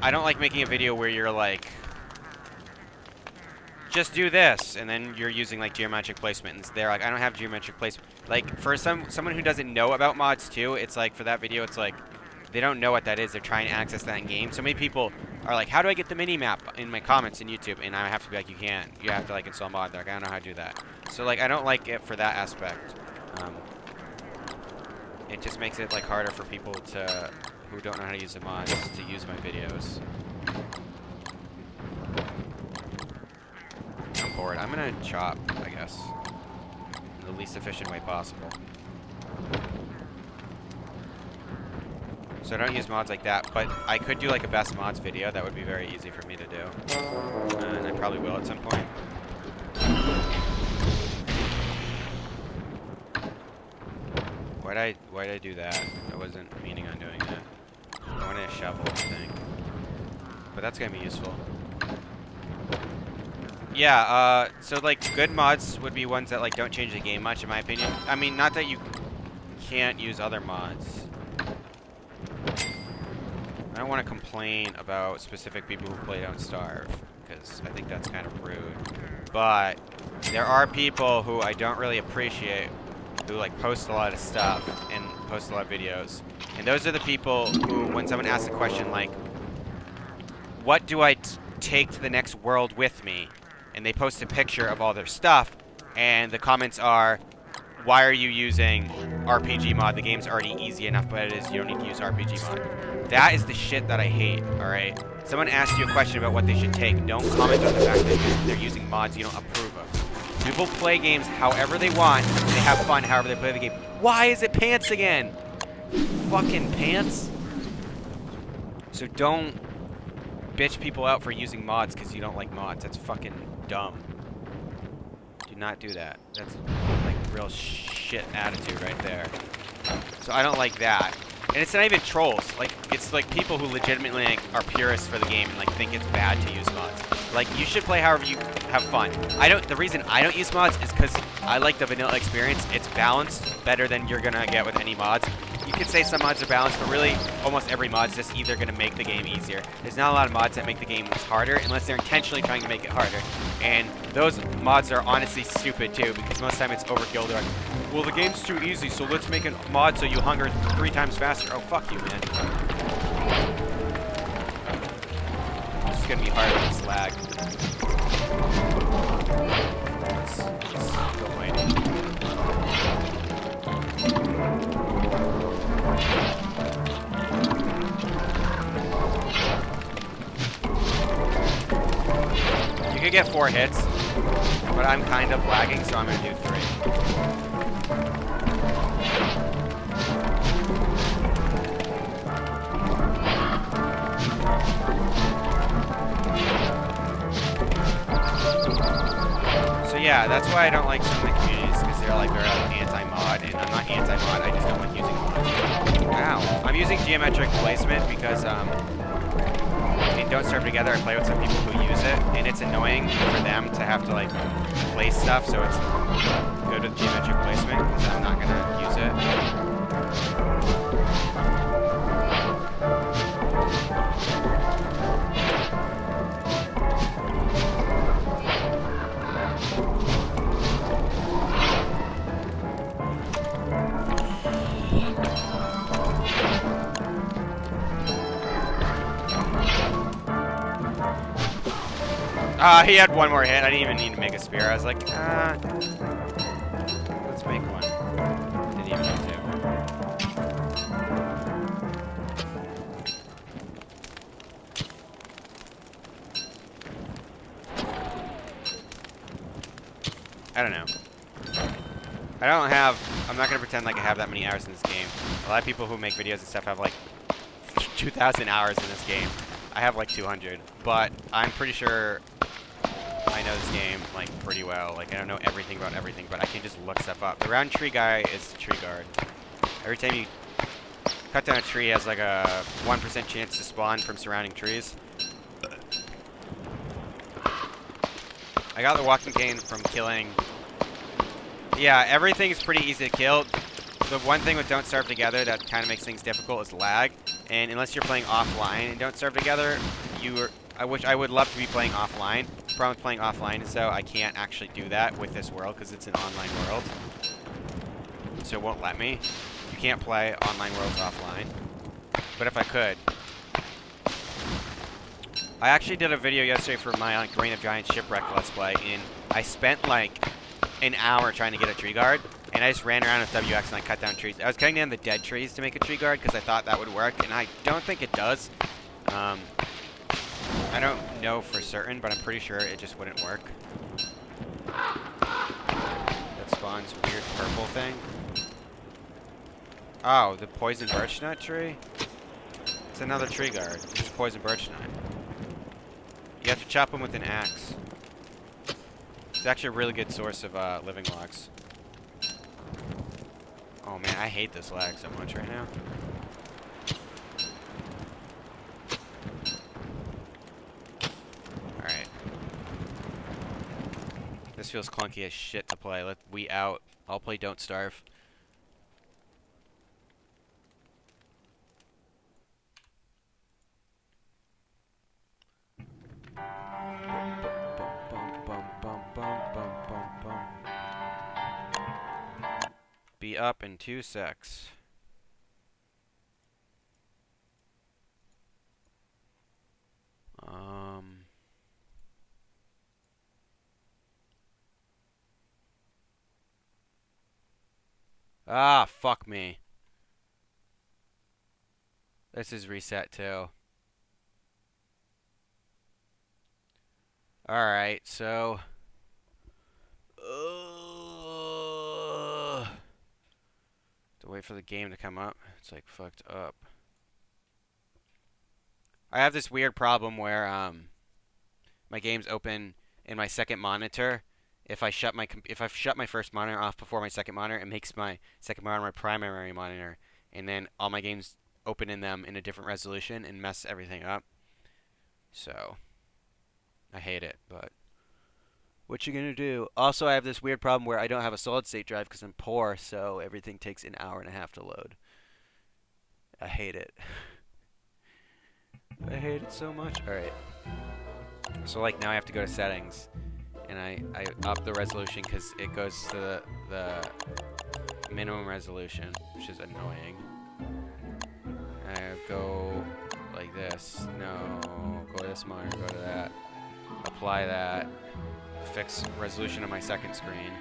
I don't like making a video where you're like, just do this, and then you're using like geometric placement, and they're like, I don't have geometric placement. Like for someone who doesn't know about mods too, it's like for that video, it's like they don't know what that is. They're trying to access that in game. So many people are like, how do I get the mini map in my comments in YouTube? And I have to be like, you can't. You have to like install mod. They're like, I don't know how to do that. So like I don't like it for that aspect. It just makes it like harder for people who don't know how to use the mods to use my videos. I'm bored. I'm gonna chop, I guess, in the least efficient way possible. So I don't use mods like that, but I could do like a best mods video. That would be very easy for me to do, and I probably will at some point. Why'd I do that? I wasn't meaning on doing that. I wanted a shovel, I think, but that's gonna be useful. Yeah, so like good mods would be ones that like don't change the game much, in my opinion. I mean, not that you can't use other mods. I don't want to complain about specific people who play Don't Starve, because I think that's kind of rude. But there are people who I don't really appreciate who like post a lot of stuff, and post a lot of videos. And those are the people who, when someone asks a question like, what do I take to the next world with me? And they post a picture of all their stuff, and the comments are, why are you using RPG mod? The game's already easy enough, but it is, you don't need to use RPG mod. That is the shit that I hate, alright? Someone asks you a question about what they should take, don't comment on the fact that they're using mods you don't approve of. People play games however they want, and they have fun however they play the game. Why is it pants again? Fucking pants? So don't bitch people out for using mods because you don't like mods. That's fucking dumb. Do not do that. That's like real shit attitude right there. So I don't like that. And it's not even trolls. Like, it's like people who legitimately like, are purists for the game and like think it's bad to use mods. Like, you should play however you have fun. The reason I don't use mods is because I like the vanilla experience. It's balanced better than you're gonna get with any mods. You could say some mods are balanced, but really almost every mod's just either gonna make the game easier. There's not a lot of mods that make the game harder unless they're intentionally trying to make it harder. And those mods are honestly stupid too, because most of the time it's overkill. They're like, well, the game's too easy, so let's make a mod so you hunger 3 times faster. Oh, fuck you, man. It's just gonna be hard with this lag. Let's go waiting. You could get 4 hits, but I'm kind of lagging, so I'm gonna do 3. So yeah, that's why I don't like some of the communities, because they're like very anti-mod, and I'm not anti-mod, I just don't like using mods. Ow. I'm using geometric placement because in Don't Starve Together I play with some people who use it, and it's annoying for them to have to like place stuff, so it's good with geometric placement, because I'm not gonna use it. He had one more hit. I didn't even need to make a spear. I was like, let's make one. Didn't even need to. I don't know. I'm not gonna pretend like I have that many hours in this game. A lot of people who make videos and stuff have like 2,000 hours in this game. I have like 200, but I'm pretty sure I know this game like pretty well. Like, I don't know everything about everything, but I can just look stuff up. The round tree guy is the tree guard. Every time you cut down a tree, it has like a 1% chance to spawn from surrounding trees. I got the walking cane from killing. Yeah, everything's pretty easy to kill. The one thing with Don't Starve Together that kind of makes things difficult is lag. And unless you're playing offline and Don't Starve Together, I would love to be playing offline. The problem with playing offline is though I can't actually do that with this world because it's an online world. So it won't let me. You can't play online worlds offline. But if I could. I actually did a video yesterday for my Grain of Giants Shipwreck Let's Play, and I spent like an hour trying to get a tree guard, and I just ran around with WX and I cut down trees. I was cutting down the dead trees to make a tree guard because I thought that would work, and I don't think it does. I don't know for certain, but I'm pretty sure it just wouldn't work. That spawns weird purple thing. Oh, the poison birch nut tree? It's another tree guard. It's just poison birch nut. You have to chop them with an axe. It's actually a really good source of living logs. Oh man, I hate this lag so much right now. Alright. This feels clunky as shit to play. We out. I'll play Don't Starve. Be up in 2 secs. Ah, fuck me. This is reset too. Alright, so... to wait for the game to come up. It's like fucked up. I have this weird problem where my game's open in my second monitor. If I shut my first monitor off before my second monitor, it makes my second monitor my primary monitor, and then all my games open in them in a different resolution and mess everything up. So I hate it, but what you gonna do? Also, I have this weird problem where I don't have a solid state drive because I'm poor, so everything takes an hour and a half to load. I hate it. I hate it so much. Alright. So like now I have to go to settings, and I up the resolution because it goes to the minimum resolution, which is annoying. I go like this. No, go to this monitor, go to that. Apply that. Fix resolution on my second screen.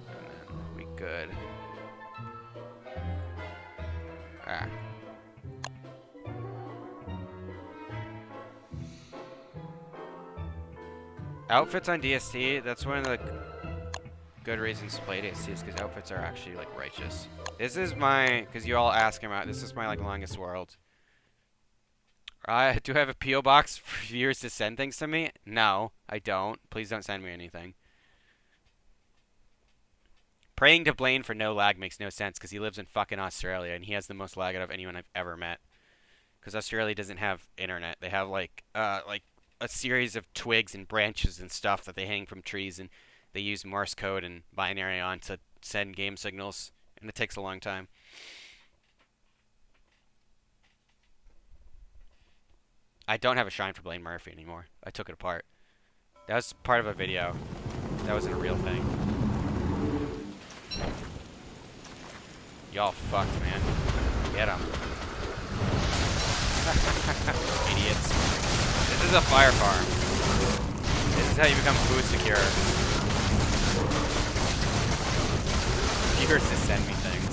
And then we good. Ah. Outfits on DST, that's one of the good reasons to play DST is because outfits are actually like righteous. This is my, because you all asking about, this is my like longest world. Do I have a P.O. box for viewers to send things to me? No, I don't. Please don't send me anything. Praying to Blaine for no lag makes no sense because he lives in fucking Australia and he has the most lag out of anyone I've ever met. Because Australia doesn't have internet. They have like a series of twigs and branches and stuff that they hang from trees, and they use Morse code and binary on to send game signals, and it takes a long time. I don't have a shrine for Blaine Murphy anymore. I took it apart. That was part of a video. That wasn't a real thing. Y'all fucked, man. Get him. Idiots. This is a fire farm. This is how you become food secure. Viewers to send me things.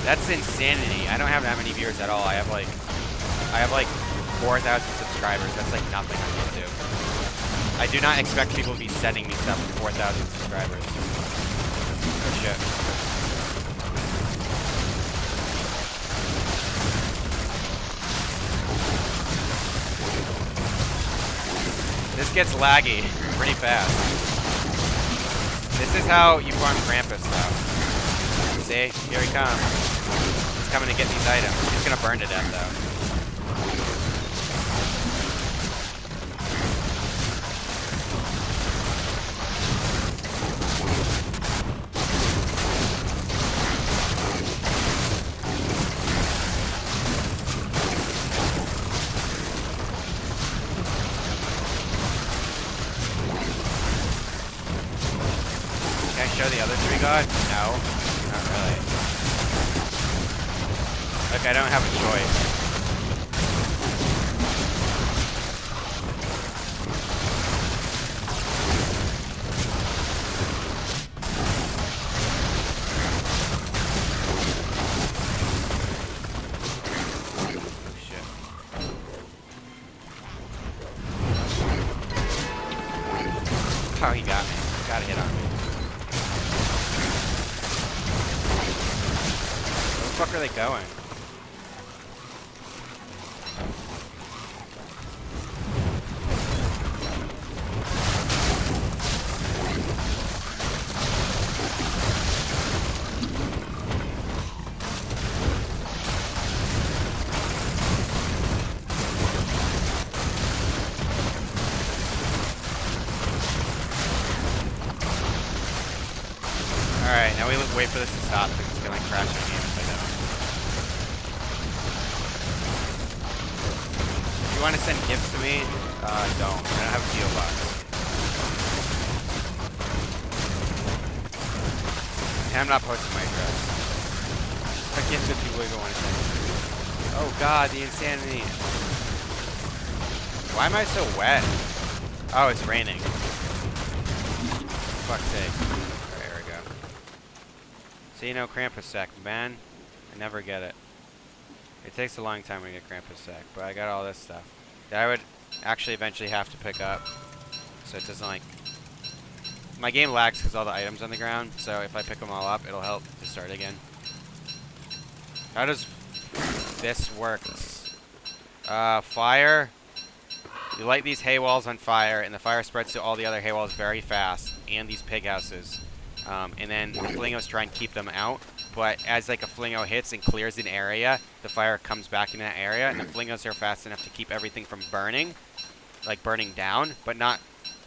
That's insanity. I don't have that many viewers at all. I have like 4,000 subscribers. That's like nothing on YouTube. I do not expect people to be sending me stuff with 4,000 subscribers. Oh shit. This gets laggy pretty fast. This is how you farm Krampus, though. See? Here he comes. He's coming to get these items. He's gonna burn to death, though. Show the other three god? No, not really. Look, I don't have a choice. Oh, shit. Oh, he got me. Got a hit on me. Where the fuck are they going? Alright, now we wait for this to stop because it's gonna crash on me if I don't. If you want to send gifts to me, don't. I don't have a P.O. box. And I'm not posting my address. What gifts do people even want to send me? Oh god, the insanity. Why am I so wet? Oh, it's raining. For fuck's sake. Alright. So you know Krampus sack, man. I never get it. It takes a long time to get Krampus sack, but I got all this stuff that I would actually eventually have to pick up. So it doesn't like... My game lags because all the items on the ground, so if I pick them all up, it'll help to start again. How does this work? Fire. You light these hay walls on fire, and the fire spreads to all the other hay walls very fast, and these pig houses. And then the flingos try and keep them out, but as like a flingo hits and clears an area, the fire comes back in that area, and the flingos are fast enough to keep everything from burning, like burning down, but not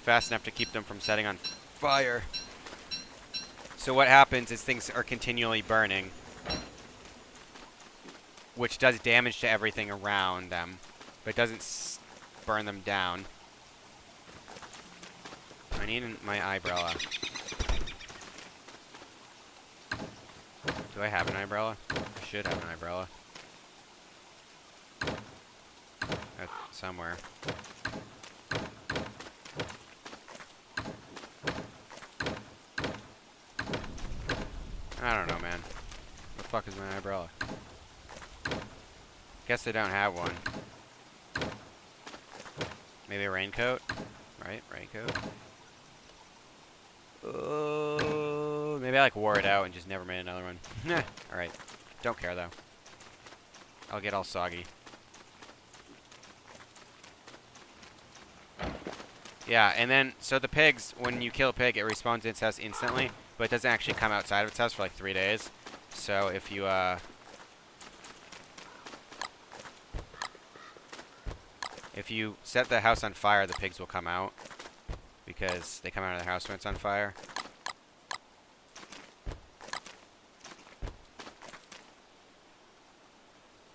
fast enough to keep them from setting on fire. So what happens is things are continually burning, which does damage to everything around them, but doesn't burn them down. I need my umbrella. Do I have an umbrella? I should have an umbrella. Somewhere. I don't know, man. What the fuck is my umbrella? Guess I don't have one. Maybe a raincoat? Right? Raincoat? Maybe I like wore it out and just never made another one. Alright. Don't care though. I'll get all soggy. Yeah, and then, so the pigs, when you kill a pig, it respawns in its house instantly, but it doesn't actually come outside of its house for like 3 days. So if you, if you set the house on fire, the pigs will come out, because they come out of their house when it's on fire.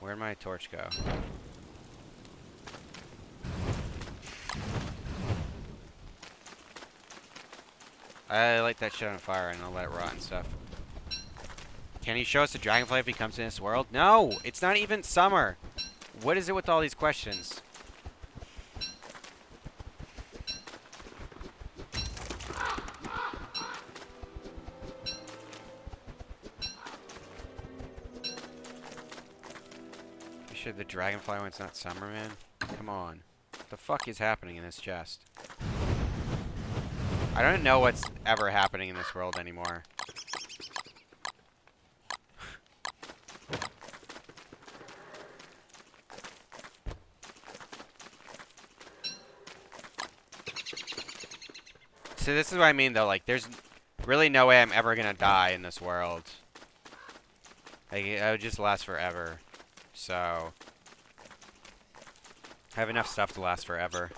Where'd my torch go? I light that shit on fire and I'll let it rot and stuff. Can you show us the dragonfly if he comes in this world? No! It's not even summer! What is it with all these questions? You sure the dragonfly when it's not summer, man? Come on. What the fuck is happening in this chest? I don't know what's ever happening in this world anymore. So this is what I mean though, like there's really no way I'm ever gonna die in this world. Like it would just last forever. So I have enough stuff to last forever.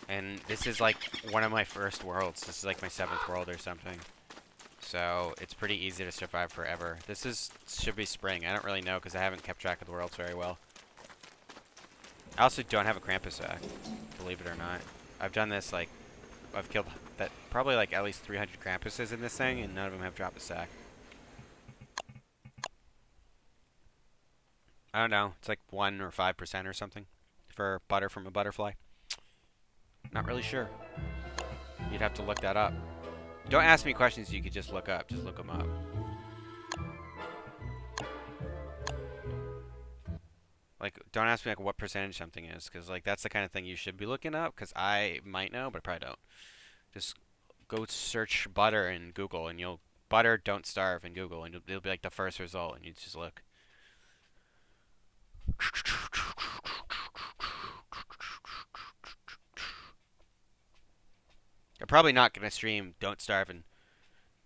And this is like one of my first worlds. This is like my 7th world or something. So it's pretty easy to survive forever. This should be spring. I don't really know because I haven't kept track of the worlds very well. I also don't have a Krampus sack, believe it or not. I've done this like, I've killed that probably like at least 300 Krampuses in this thing and none of them have dropped a sack. I don't know. It's like 1 or 5% or something for butter from a butterfly. Not really sure. You'd have to look that up. Don't ask me questions you could just look up. Just look them up. Like, don't ask me like what percentage something is, because like that's the kind of thing you should be looking up. Because I might know, but I probably don't. Just go search butter in Google, and you'll butter don't starve in Google, and it'll be like the first result, and you just look. I'm probably not going to stream Don't Starve and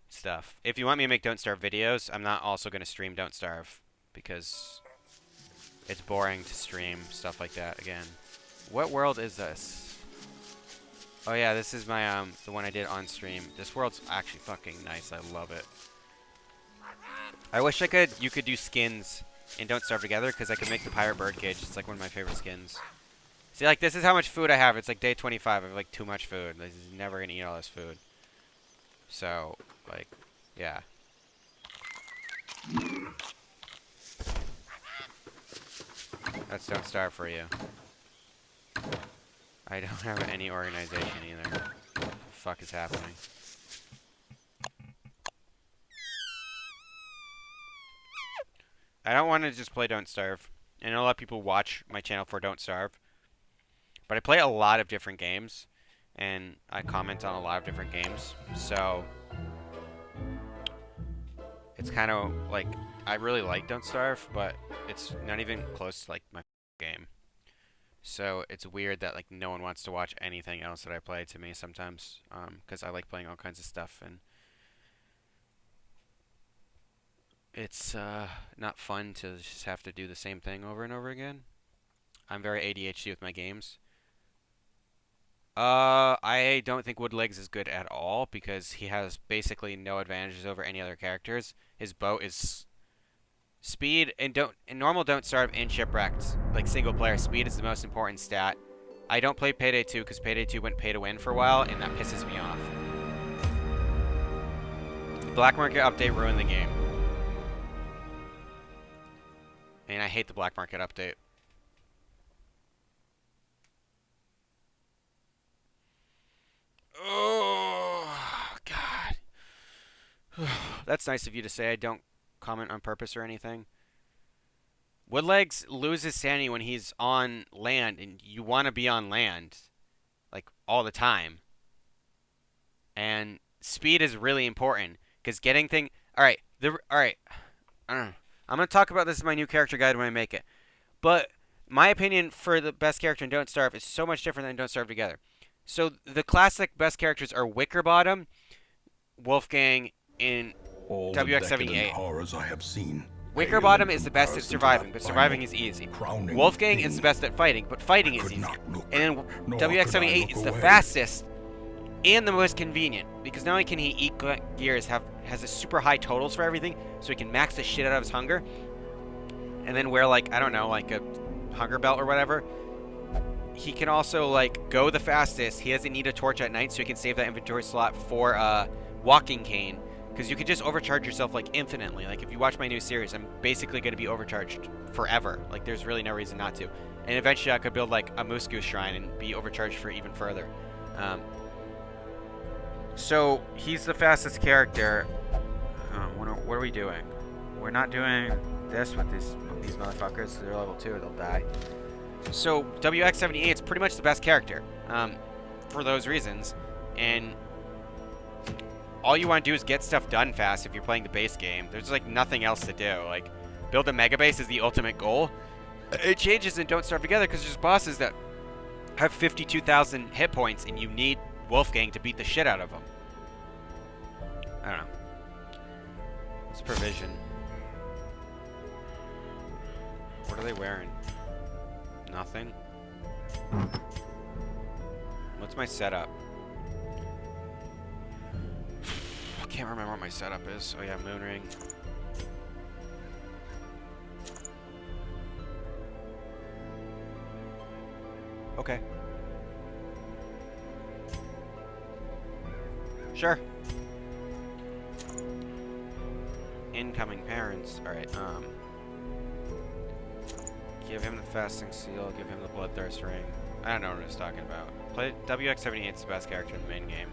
stuff. If you want me to make Don't Starve videos, I'm not also going to stream Don't Starve because it's boring to stream stuff like that again. What world is this? Oh yeah, this is my the one I did on stream. This world's actually fucking nice. I love it. I wish you could do skins in Don't Starve together because I could make the pirate birdcage. It's like one of my favorite skins. See, like, this is how much food I have. It's like day 25. I have, like, too much food. This is never going to eat all this food. So, like, yeah. That's Don't Starve for you. I don't have any organization either. What the fuck is happening? I don't want to just play Don't Starve. I know a lot of people watch my channel for Don't Starve, but I play a lot of different games, and I comment on a lot of different games. So it's kind of like I really like Don't Starve, but it's not even close to like my game. So it's weird that like no one wants to watch anything else that I play to me sometimes, because I like playing all kinds of stuff, and it's not fun to just have to do the same thing over and over again. I'm very ADHD with my games. I don't think Woodlegs is good at all because he has basically no advantages over any other characters. His bow is speed, and normal Don't Starve and Shipwrecked, like single player, speed is the most important stat. I don't play Payday 2 because Payday 2 went pay to win for a while, and that pisses me off. The Black Market update ruined the game. And I hate the Black Market update. Oh, God. That's nice of you to say. I don't comment on purpose or anything. Woodlegs loses sanity when he's on land, and you want to be on land, like, all the time. And speed is really important, because getting thing... Alright, alright. I'm going to talk about this in my new character guide when I make it. But my opinion for the best character in Don't Starve is so much different than Don't Starve Together. So the classic best characters are Wickerbottom, Wolfgang, and WX78. Horrors I have seen. Wickerbottom is the best at surviving, but surviving is easy. Wolfgang is the best at fighting, but fighting is easy. And then WX78 is the fastest and the most convenient, because not only can he eat gears, has a super high totals for everything, so he can max the shit out of his hunger, and then wear, like, I don't know, like a hunger belt or whatever. He can also, like, go the fastest. He doesn't need a torch at night, so he can save that inventory slot for walking cane, because you can just overcharge yourself, like, infinitely. Like, if you watch my new series, I'm basically going to be overcharged forever. Like, there's really no reason not to. And eventually I could build, like, a Moose Goose Shrine and be overcharged for even further. So he's the fastest character. What are we doing? We're not doing this with these motherfuckers. They're level 2. They'll die. So WX78 is pretty much the best character for those reasons. And all you want to do is get stuff done fast if you're playing the base game. There's like nothing else to do. Like, build a mega base is the ultimate goal. It changes in Don't Starve Together because there's bosses that have 52,000 hit points and you need Wolfgang to beat the shit out of them. I don't know. It's provision. What are they wearing? Nothing? What's my setup? I can't remember what my setup is. Oh yeah, Moonring. Okay. Sure. Incoming parents. Alright, give him the fasting seal, give him the bloodthirst ring. I don't know what I was talking about. Play WX78 is the best character in the main game.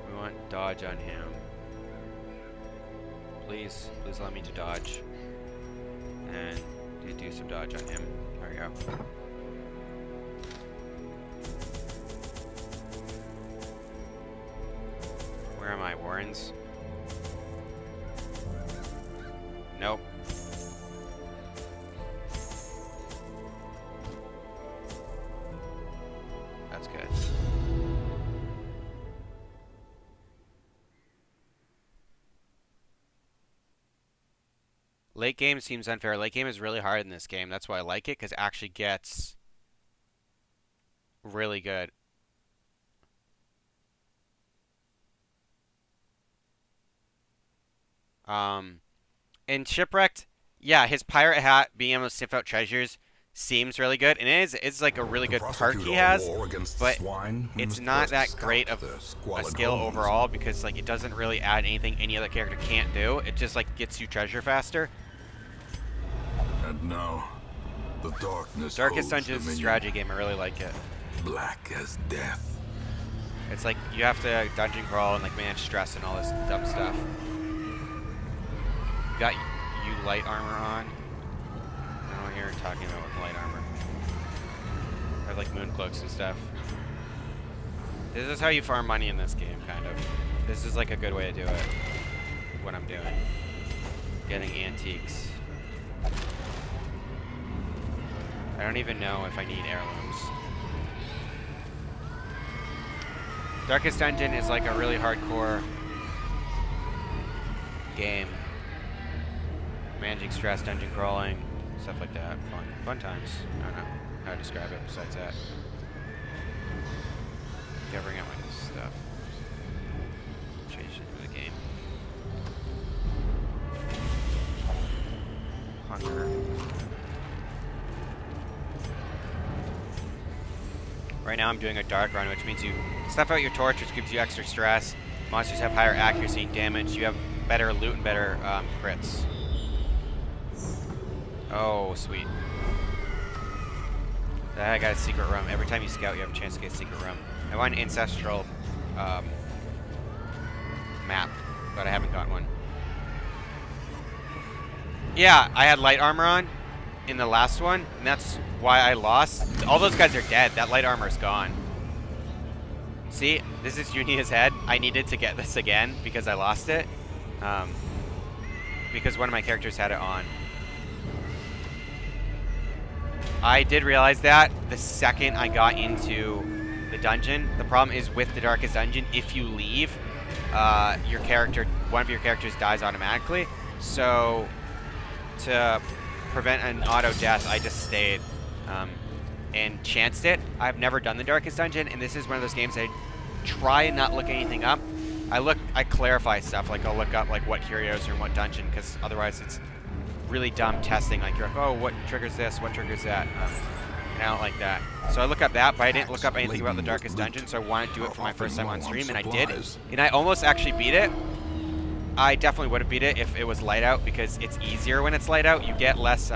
We want dodge on him. Please allow me to dodge. And do some dodge on him. There we go. Where am I, Warrens? Nope. That's good. Late game seems unfair. Late game is really hard in this game. That's why I like it, because it actually gets really good. In Shipwrecked, yeah, his pirate hat, being able to sniff out treasures, seems really good, and it's like a really good perk he has, but it's not that great of a skill overall, because like it doesn't really add anything any other character can't do. It just like gets you treasure faster. And now, the darkness. Darkest Dungeon is a strategy game. I really like it. Black as death. It's like you have to dungeon crawl and like manage stress and all this dumb stuff. You got you light armor on. I don't know what you're talking about with light armor. Or like moon cloaks and stuff. This is how you farm money in this game, kind of. This is like a good way to do it. What I'm doing. Getting antiques. I don't even know if I need heirlooms. Darkest Dungeon is like a really hardcore game. Managing stress, dungeon crawling, stuff like that. Fun. Fun times. I don't know how to describe it besides that. Covering out my stuff. Change into the game. Hunter. Right now I'm doing a dark run, which means you stuff out your torch, which gives you extra stress. Monsters have higher accuracy and damage. You have better loot and better crits. Oh, sweet. I got a secret room. Every time you scout, you have a chance to get a secret room. I want an ancestral map, but I haven't got one. Yeah, I had light armor on in the last one, and that's why I lost. All those guys are dead. That light armor is gone. See, this is Junia's head. I needed to get this again because I lost it. Because one of my characters had it on. I did realize that the second I got into the dungeon. The problem is with the Darkest Dungeon, if you leave, your character, one of your characters dies automatically. So to prevent an auto death, I just stayed and chanced it. I've never done the Darkest Dungeon, and this is one of those games I try and not look anything up. I clarify stuff, like I'll look up like what curios are in what dungeon, because otherwise it's really dumb testing. Like you're like, oh, what triggers this? What triggers that? And I don't like that. So I look up that, but I didn't look up anything about the Darkest Dungeon, so I wanted to do it for my first time on stream, and I did. And I almost actually beat it. I definitely would have beat it if it was light out, because it's easier when it's light out. You get less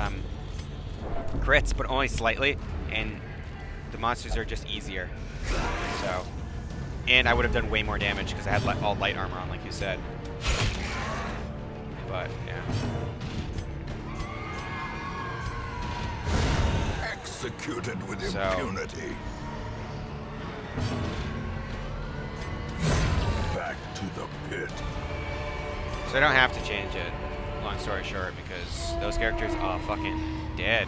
crits, but only slightly, and the monsters are just easier. So, and I would have done way more damage because I had all light armor on, like you said. But yeah. Executed with impunity. Back to the pit. So I don't have to change it, long story short, because those characters are fucking dead.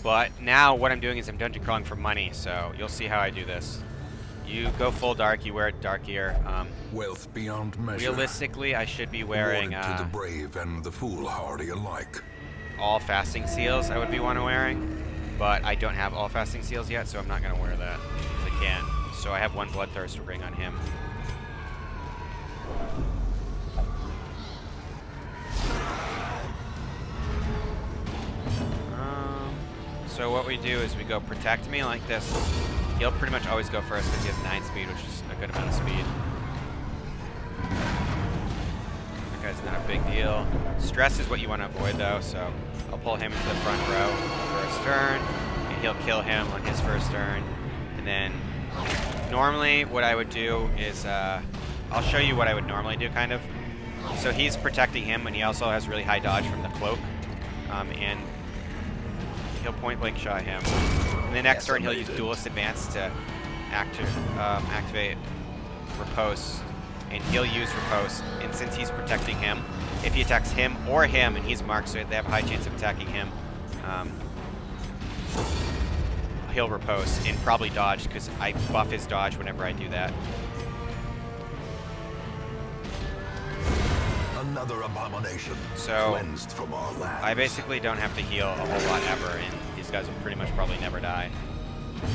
But now what I'm doing is I'm dungeon crawling for money, so you'll see how I do this. You go full dark, you wear dark gear. Wealth beyond measure. Realistically, I should be wearing to the brave and the foolhardy alike. All fasting seals I would be wearing, but I don't have all fasting seals yet, so I'm not gonna wear that because I can't. So I have one bloodthirst ring on him. So what we do is we go protect me like this. He'll pretty much always go first because he has 9 speed, which is a good amount of speed. That guy's not a big deal. Stress is what you want to avoid though, so I'll pull him into the front row first turn, and he'll kill him on his first turn. And then normally what I would do is, I'll show you what I would normally do kind of. So he's protecting him, and he also has really high dodge from the cloak. And he'll point blank shot him. And the next turn he'll use Duelist Advance to activate Riposte, and he'll use Riposte. And since he's protecting him, if he attacks him or him, and he's marked so they have a high chance of attacking him, he'll Riposte and probably dodge because I buff his dodge whenever I do that. Another abomination. So cleansed from our lands. I basically don't have to heal a whole lot ever, and these guys will pretty much probably never die.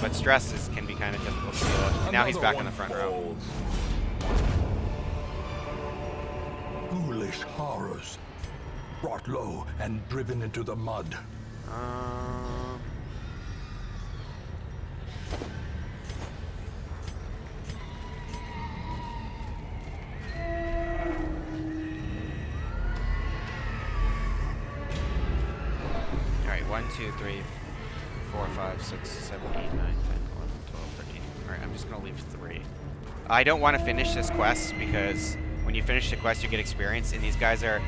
But stress can be kind of difficult to deal with. And now he's back in the front row. Ghoulish horrors, brought low and driven into the mud. 1, 2, 3, 4, 5, 6, 7, 8, 9, 10, 11, 12, 13. Alright, I'm just gonna leave 3. I don't want to finish this quest because when you finish the quest, you get experience, and these guys are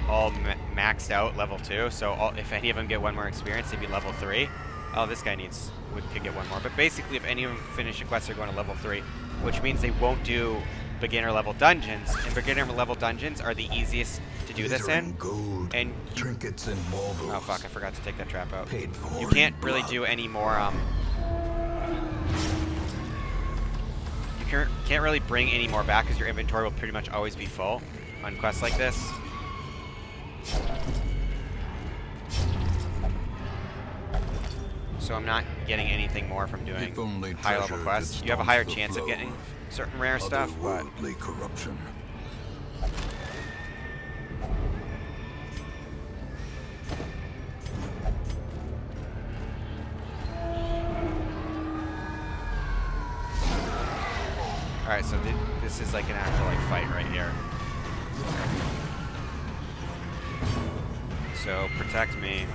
all maxed out level 2. So if any of them get 1 more experience, they'd be level 3. Oh, this guy could get 1 more. But basically, if any of them finish a quest, they're going to level 3, which means they won't do beginner level dungeons. And beginner level dungeons are the easiest to do this in. Gold, And trinkets and baubles. oh fuck, I forgot to take that trap out. Paid for You in can't really blood. do any more you can't really bring any more back because your inventory will pretty much always be full on quests like this. So I'm not getting anything more from doing If only high level treasure quests. could You have a staunch higher the chance of flow getting certain rare stuff, but otherworldly corruption. alright, so this is like an actual like fight right here. So protect me.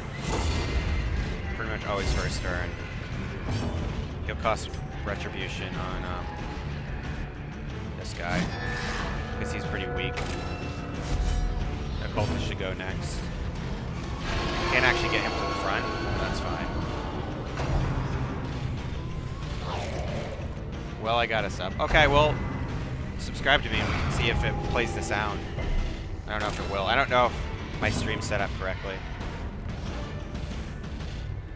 Pretty much always first turn. He'll cost retribution on this guy because he's pretty weak. Occultist should go next. Can't actually get him to the front. That's fine. Well, I got us up. Okay, well, subscribe to me and we can see if it plays the sound. I don't know if it will. I don't know if my stream's set up correctly.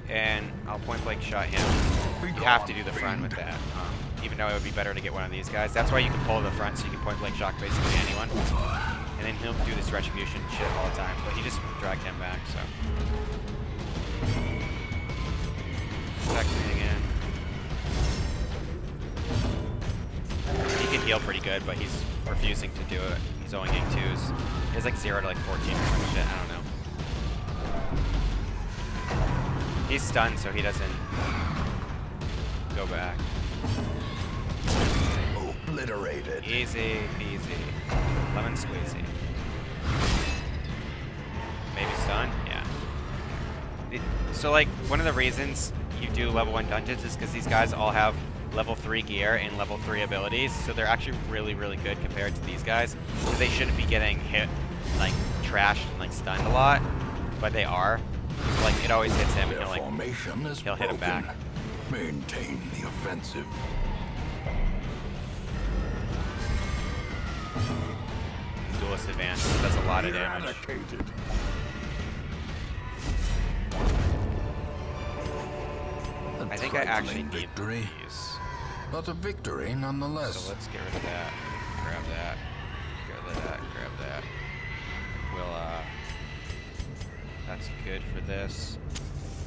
And I'll point blank shot him. You have to do the front with that. Even though it would be better to get one of these guys. That's why you can pull the front, so you can point blank shot basically anyone. And then he'll do this retribution shit all the time. But he just dragged him back, so. Protect me again. He can heal pretty good, but he's refusing to do it. He's only getting 2s. He has like 0 to like 14 or some shit. I don't know. He's stunned, so he doesn't go back. Obliterated. Easy peasy. Lemon squeezy. Maybe stun? Yeah. So like, one of the reasons you do level 1 dungeons is because these guys all have level 3 gear and level 3 abilities, so they're actually really, really good compared to these guys. So they shouldn't be getting hit, like, trashed and like stunned a lot, but they are. So, like, it always hits him and Their he'll like, formation is he'll hit him broken. back. Maintain the offensive. duelist advance. Does a lot of damage. Eradicated. I think I actually need victory, these. but a victory nonetheless. So let's get rid of that. Grab that. Get rid of that. Grab that. We'll, that's good for this.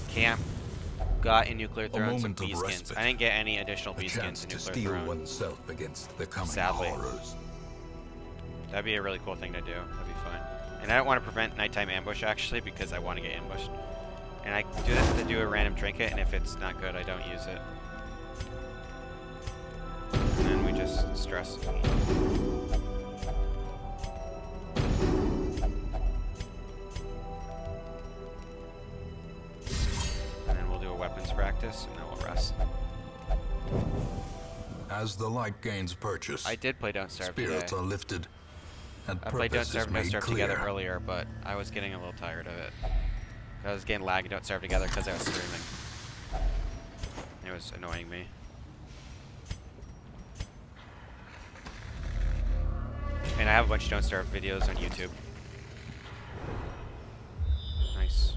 Camp. Got a nuclear throne, some moment of bee skins. respite. I didn't get any additional A bee chance skins in to nuclear steel throne. oneself against the coming Sadly. horrors. That'd be a really cool thing to do. That'd be fun. And I don't want to prevent nighttime ambush actually because I want to get ambushed. And I do this to do a random trinket, and if it's not good, I don't use it. And then we just stress. And then we'll do a weapons practice, and then we'll rest. As the light gains purchase, I did play Don't Starve spirits today. are lifted, and I played Don't purpose is Starve and Don't made Starve clear. together earlier, but I was getting a little tired of it. I was getting laggy Don't Starve together because I was streaming. It was annoying me. And I have a bunch of Don't Starve videos on YouTube. Nice.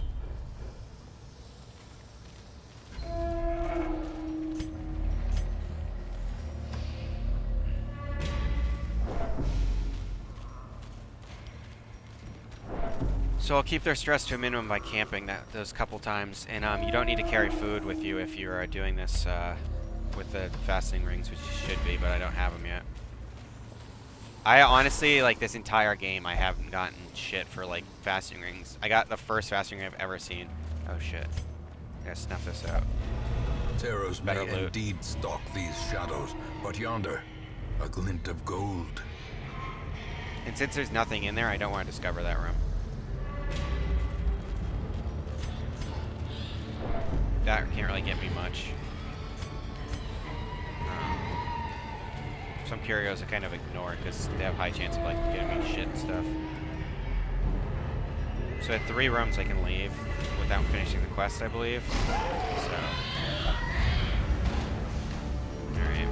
So I'll keep their stress to a minimum by camping those couple times, and you don't need to carry food with you if you are doing this with the fasting rings, which you should be, but I don't have them yet. I honestly, like, this entire game, I haven't gotten shit for, like, fasting rings. I got the first fasting ring I've ever seen. Oh, shit. I gotta snuff this out. Terrors may Better loot. indeed stalk these shadows, but yonder, a glint of gold. And since there's nothing in there, I don't want to discover that room. that can't really get me much. Some curios I kind of ignore because they have high chance of like getting me shit and stuff. So at 3 rooms I can leave without finishing the quest, I believe. So, alright.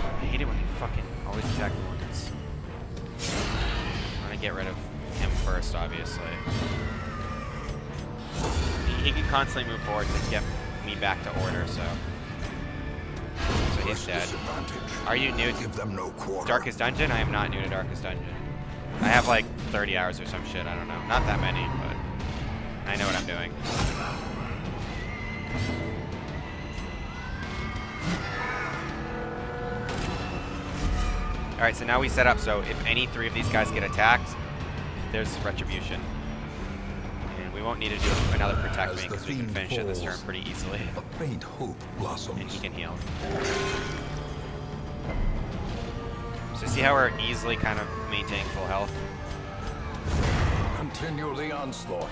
I hate it when they fucking always attack the ones. I'm gonna get rid of him first, obviously. He can constantly move forward to get me back to order, so he's dead. Are you new to Darkest Dungeon? I am not new to Darkest Dungeon. I have like 30 hours or some shit, I don't know. Not that many, but I know what I'm doing. Alright, so now we set up so if any 3 of these guys get attacked, there's retribution. We won't need to do another protect me because we can finish it this turn pretty easily. A faint hope blossoms. And he can heal. So see how we're easily kind of maintaining full health? Continue the onslaught.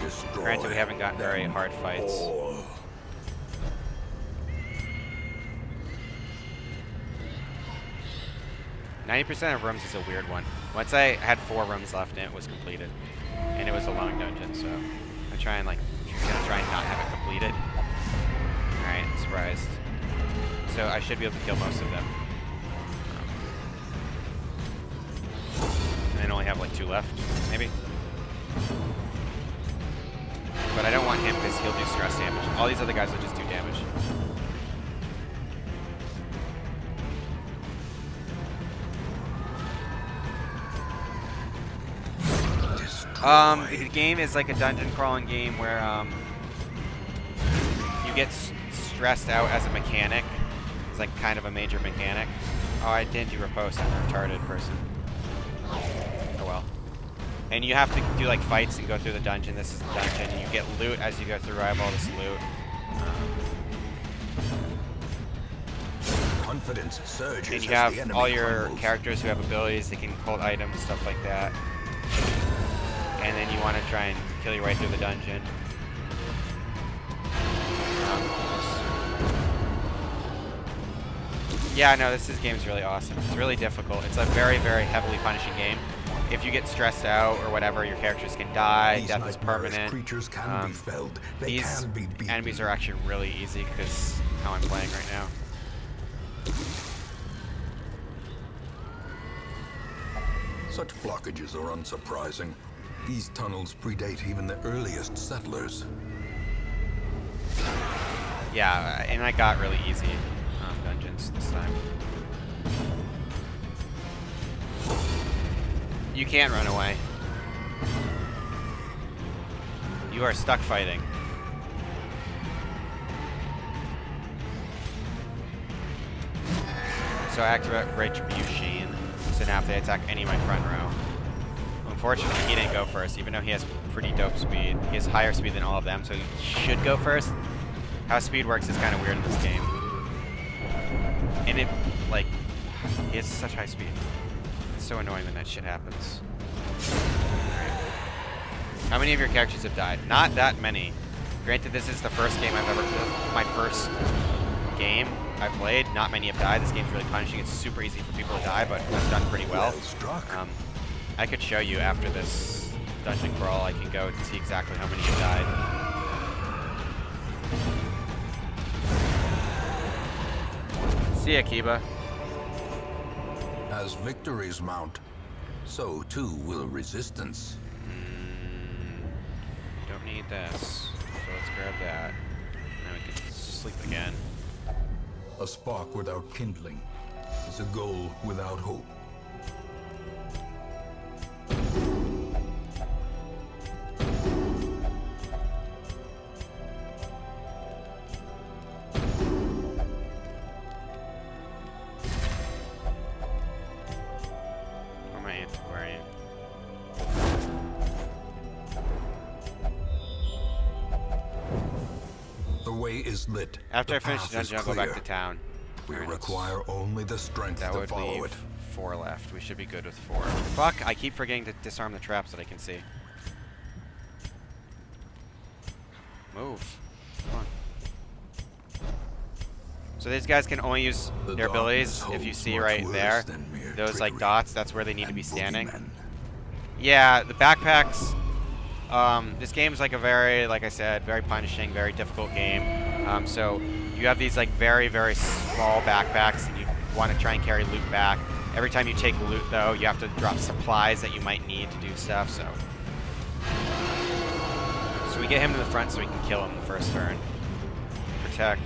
Destroy. Granted, we haven't gotten very hard fights. All. 90% of rooms is a weird one. Once I had 4 rooms left and it was completed. And it was a long dungeon, so I'm gonna try and not have it completed. Alright, surprised. So I should be able to kill most of them. And then only have like 2 left, maybe. But I don't want him because he'll do stress damage. All these other guys will just do damage. The game is like a dungeon crawling game where you get stressed out as a mechanic. It's like kind of a major mechanic. Oh, I didn't do riposte. I'm a retarded person. Oh well. And you have to do like fights and go through the dungeon. This is the dungeon. And you get loot as you go through. I have all this loot. Confidence surges. And you have all your characters who have abilities. They can hold items, stuff like that. And then you want to try and kill your way through the dungeon. Yeah, no, this game's really awesome. It's really difficult. It's a very, very heavily punishing game. If you get stressed out or whatever, your characters can die. Death is permanent. Creatures can be felled. These enemies are actually really easy because how I'm playing right now. Such blockages are unsurprising. These tunnels predate even the earliest settlers. Yeah, and I got really easy dungeons this time. You can't run away. You are stuck fighting. So I activate Retribution. So now if they attack any of my front row. Unfortunately, he didn't go first, even though he has pretty dope speed. He has higher speed than all of them, so he should go first. How speed works is kind of weird in this game. And it, like, he has such high speed. It's so annoying when that shit happens. Alright. How many of your characters have died? Not that many. Granted, this is the first game I've ever, my first game I've played. Not many have died. This game's really punishing. It's super easy for people to die, but I've done pretty well. I could show you after this dungeon crawl. I can go and see exactly how many have died. See ya, Kiba. As victories mount, so too will resistance. Don't need this. So let's grab that. Now we can sleep again. A spark without kindling is a goal without hope. Where are you? The way is lit. After I The finish path the dungeon, is I'll go back clear. to town. We Alright, require only the strength that to would follow leave it. 4 left. We should be good with 4. Fuck, I keep forgetting to disarm the traps that I can see. Move. Come on. So these guys can only use their abilities if you see right there. Those like dots, that's where they need to be standing. Yeah, the backpacks. This game's like a very, like I said, very punishing, very difficult game. So you have these like very, very small backpacks, and you want to try and carry loot back. Every time you take loot, though, you have to drop supplies that you might need to do stuff. So we get him to the front so we can kill him the first turn. Protect.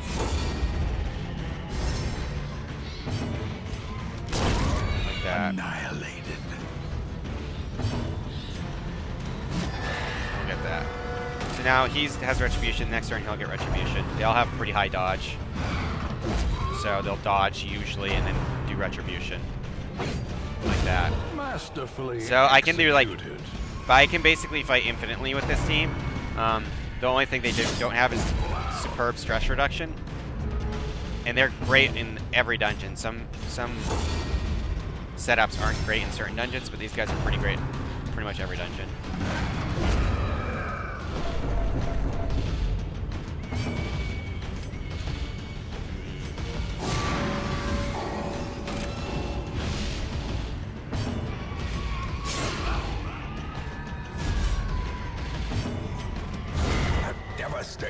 Like that. Annihilated. We'll get that. So now he has Retribution. Next turn he'll get Retribution. They all have pretty high dodge. So they'll dodge usually and then do Retribution. Like that. Masterfully so I can do like... executed. But I can basically fight infinitely with this team. The only thing they don't have is superb stress reduction. And they're great in every dungeon. Some setups aren't great in certain dungeons, but these guys are pretty great in pretty much every dungeon.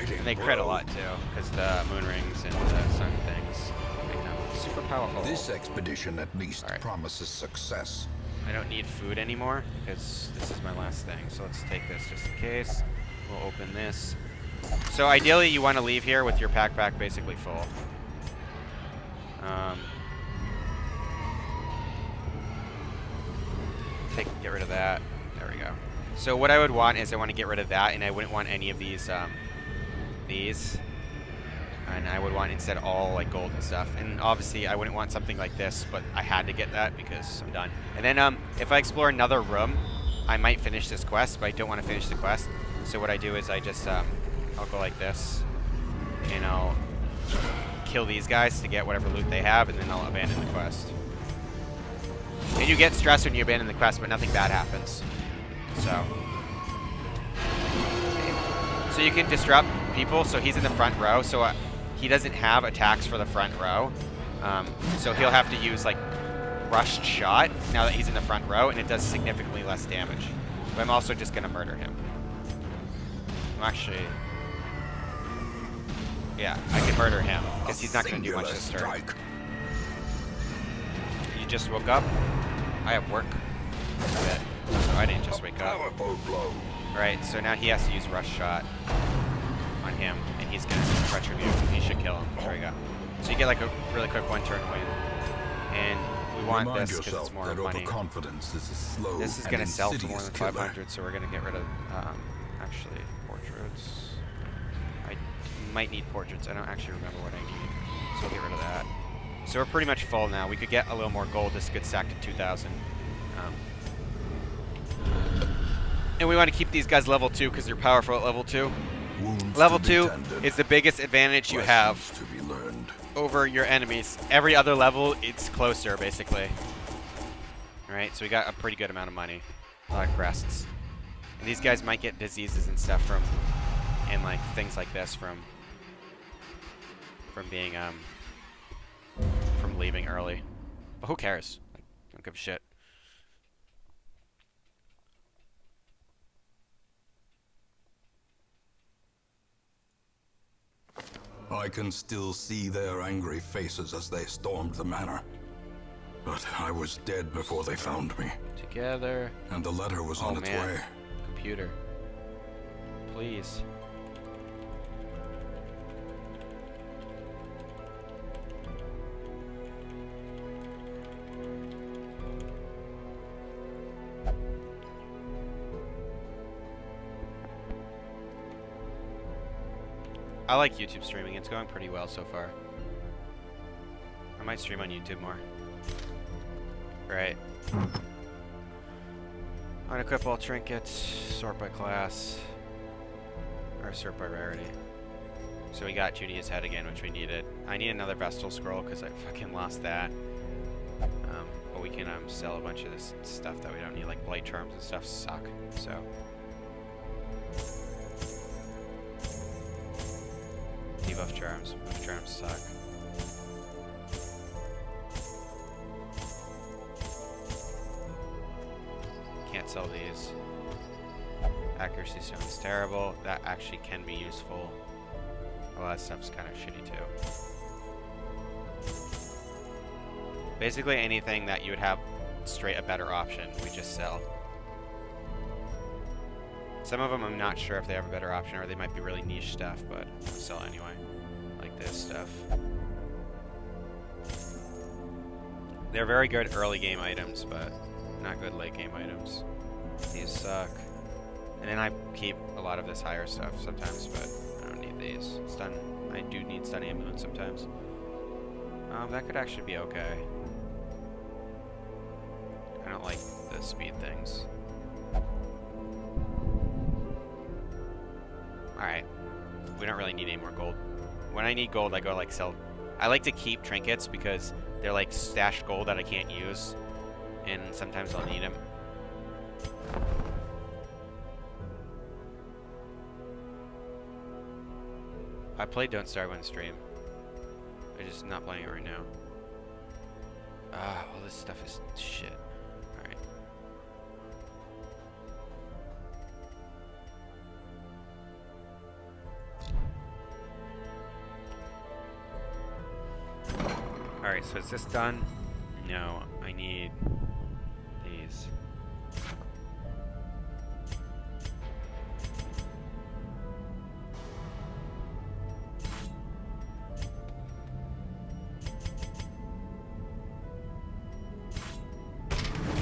And they crit a lot too, because the moon rings and the sun things make them super powerful. This expedition at least Alright. promises success. I don't need food anymore, because this is my last thing. So let's take this just in case. We'll open this. So ideally you want to leave here with your backpack basically full. Get rid of that. There we go. So what I would want is I want to get rid of that, and I wouldn't want any of these, and I would want instead all like gold and stuff. And obviously I wouldn't want something like this, but I had to get that because I'm done. And then if I explore another room, I might finish this quest, but I don't want to finish the quest. So what I do is I just I'll go like this, and I'll kill these guys to get whatever loot they have, and then I'll abandon the quest. And you get stressed when you abandon the quest, but nothing bad happens. So you can disrupt people. So he's in the front row, so he doesn't have attacks for the front row. So he'll have to use like rushed shot now that he's in the front row, and it does significantly less damage. But I'm also just gonna murder him. Actually, yeah, I can murder him because he's not gonna do much this turn. You just woke up. I have work. That's it. So I didn't just wake up. Right, so now he has to use rush shot on him, and he's gonna retribute. He should kill him. There we go. So you get like a really quick one-turn win, and we want this because it's more money. This is gonna sell for more than 500, so we're gonna get rid of actually portraits. I might need portraits. I don't actually remember what I need, so we'll get rid of that. So we're pretty much full now. We could get a little more gold. This could stack to 2,000. And we want to keep these guys level 2 because they're powerful at level 2. Level 2 is the biggest advantage you have over your enemies. Every other level, it's closer, basically. Alright, so we got a pretty good amount of money. A lot of crests. And these guys might get diseases and stuff from, and like things like this from being, from leaving early. But who cares? Like, don't give a shit. I can still see their angry faces as they stormed the manor. But I was dead before they found me. Together. And the letter was on its way. Computer. Please. I like YouTube streaming. It's going pretty well so far. I might stream on YouTube more. Right. Unequip all trinkets, sort by class, or sort by rarity. So we got Junia's head again, which we needed. I need another Vestal scroll because I fucking lost that. But we can sell a bunch of this stuff that we don't need, like blade charms and stuff suck. So Debuff charms. Buff charms suck. Can't sell these. Accuracy stone's terrible. That actually can be useful. A lot of stuff's kind of shitty too. Basically anything that you would have straight a better option, we just sell. Some of them I'm not sure if they have a better option, or they might be really niche stuff, but I'll sell anyway. Like this stuff. They're very good early game items, but not good late game items. These suck. And then I keep a lot of this higher stuff sometimes, but I don't need these. Stun. I do need stun ambulance sometimes. That could actually be okay. I don't like the speed things. Alright. We don't really need any more gold. When I need gold, I go like sell. I like to keep trinkets because they're like stashed gold that I can't use. And sometimes I'll need them. I played Don't Starve on stream. I'm just not playing it right now. All this stuff is shit. Alright. Alright, so is this done? No, I need these.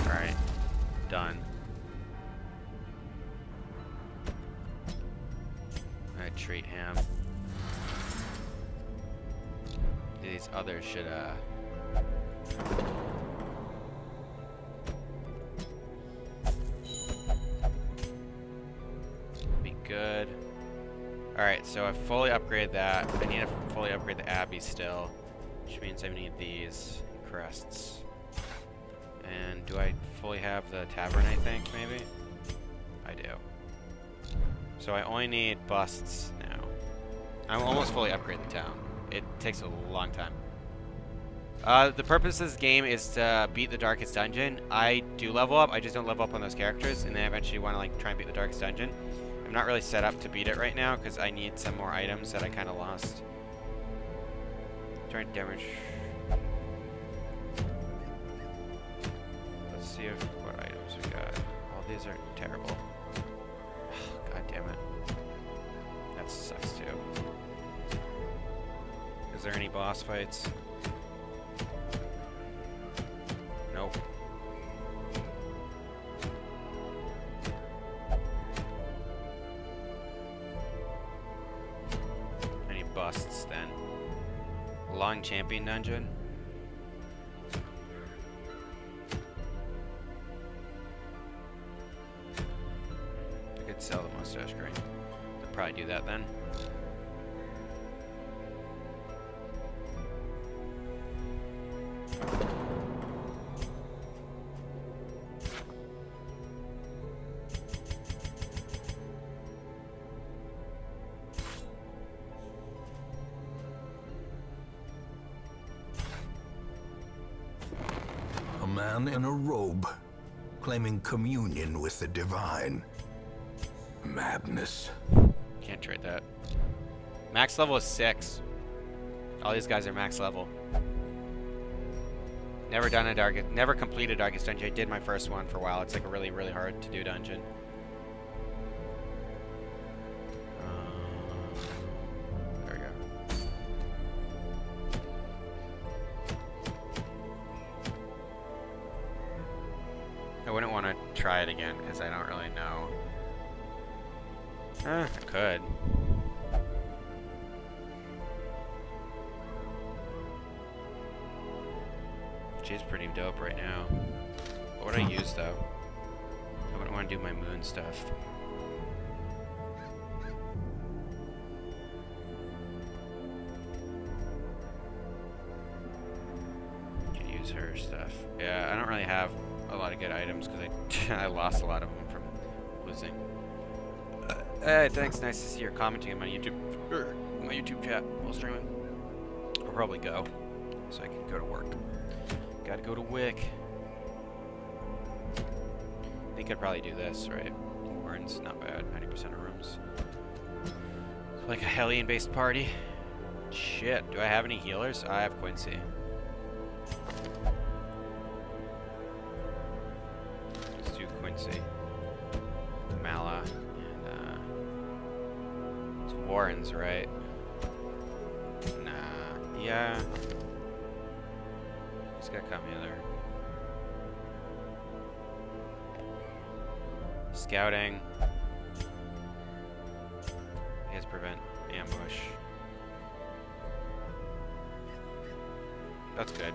Alright, done. I treat him. These others should be good. Alright, so I fully upgraded that. I need to fully upgrade the Abbey still, which means I need these crests. And do I fully have the tavern, I think, maybe? I do. So I only need busts now. I'm almost fully upgraded the town. It takes a long time. The purpose of this game is to beat the Darkest Dungeon. I do level up, I just don't level up on those characters, and then I eventually want to like try and beat the Darkest Dungeon. I'm not really set up to beat it right now, because I need some more items that I kind of lost. Trying to damage. Let's see what items we got. All these are terrible. God damn it. That sucks too. Is there any boss fights? Nope. Any busts then? Long Champion Dungeon? I could sell the mustache green. I'd probably do that then. A man in a robe, claiming communion with the divine. Madness. Can't trade that. Max level is 6. All these guys are max level. Never done a Darkest, never completed Darkest Dungeon. I did my first one for a while. It's like a really, really hard to do dungeon. There we go. I wouldn't want to try it again because I don't really know. I could. She's pretty dope right now. What would I use though? I wouldn't want to do my moon stuff. Could use her stuff. Yeah, I don't really have a lot of good items because I lost a lot of them from losing. Hey, thanks. Nice to see you're commenting on my YouTube. my YouTube chat while streaming. I'll probably go, so I can go to work. Gotta go to Wick. I think I'd probably do this, right? Warren's not bad, 90% of rooms. It's like a Hellion-based party. Shit, do I have any healers? I have Quincy. Let's do Quincy. Mala. And, it's Warren's, right? Nah. Yeah. He's got come either. Scouting. He has prevent ambush. That's good.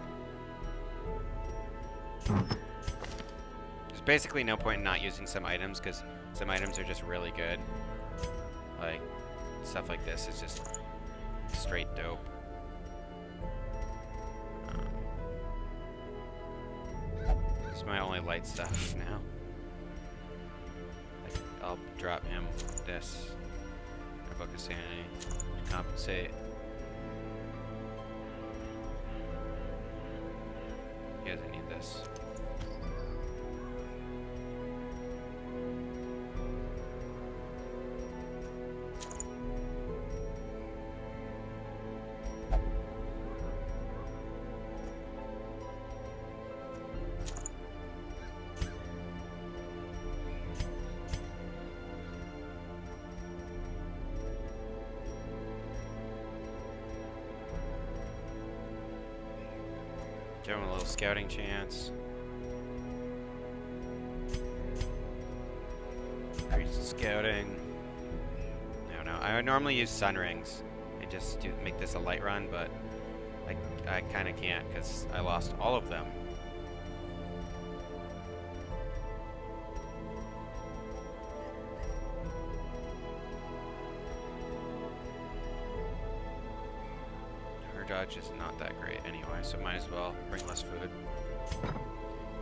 There's basically no point in not using some items, because some items are just really good. Like, stuff like this is just straight dope. This is my only light stuff now. I'll drop him this. A Book of Sanity to compensate. He doesn't need this. Give him a little scouting chance. Increase the scouting. I don't know. I would normally use sun rings and just make this a light run, but I kind of can't because I lost all of them. Dodge is not that great anyway, so might as well bring less food.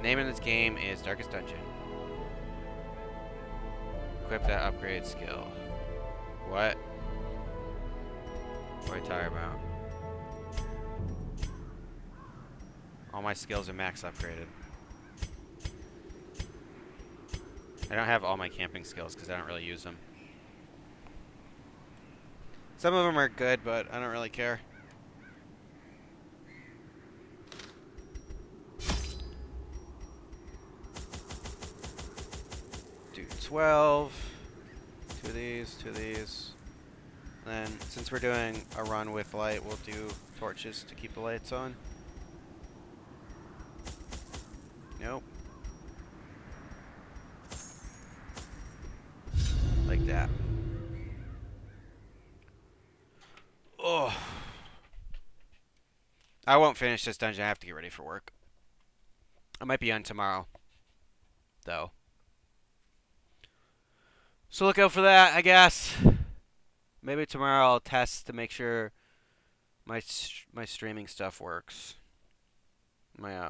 Name of this game is Darkest Dungeon. Equip that upgrade skill. What? What are you talking about? All my skills are max upgraded. I don't have all my camping skills because I don't really use them. Some of them are good, but I don't really care. Do 12. Two of these. Then, since we're doing a run with light, we'll do torches to keep the lights on. Nope. Like that. Oh. I won't finish this dungeon. I have to get ready for work. I might be on tomorrow, though. So look out for that, I guess. Maybe tomorrow I'll test to make sure my streaming stuff works. My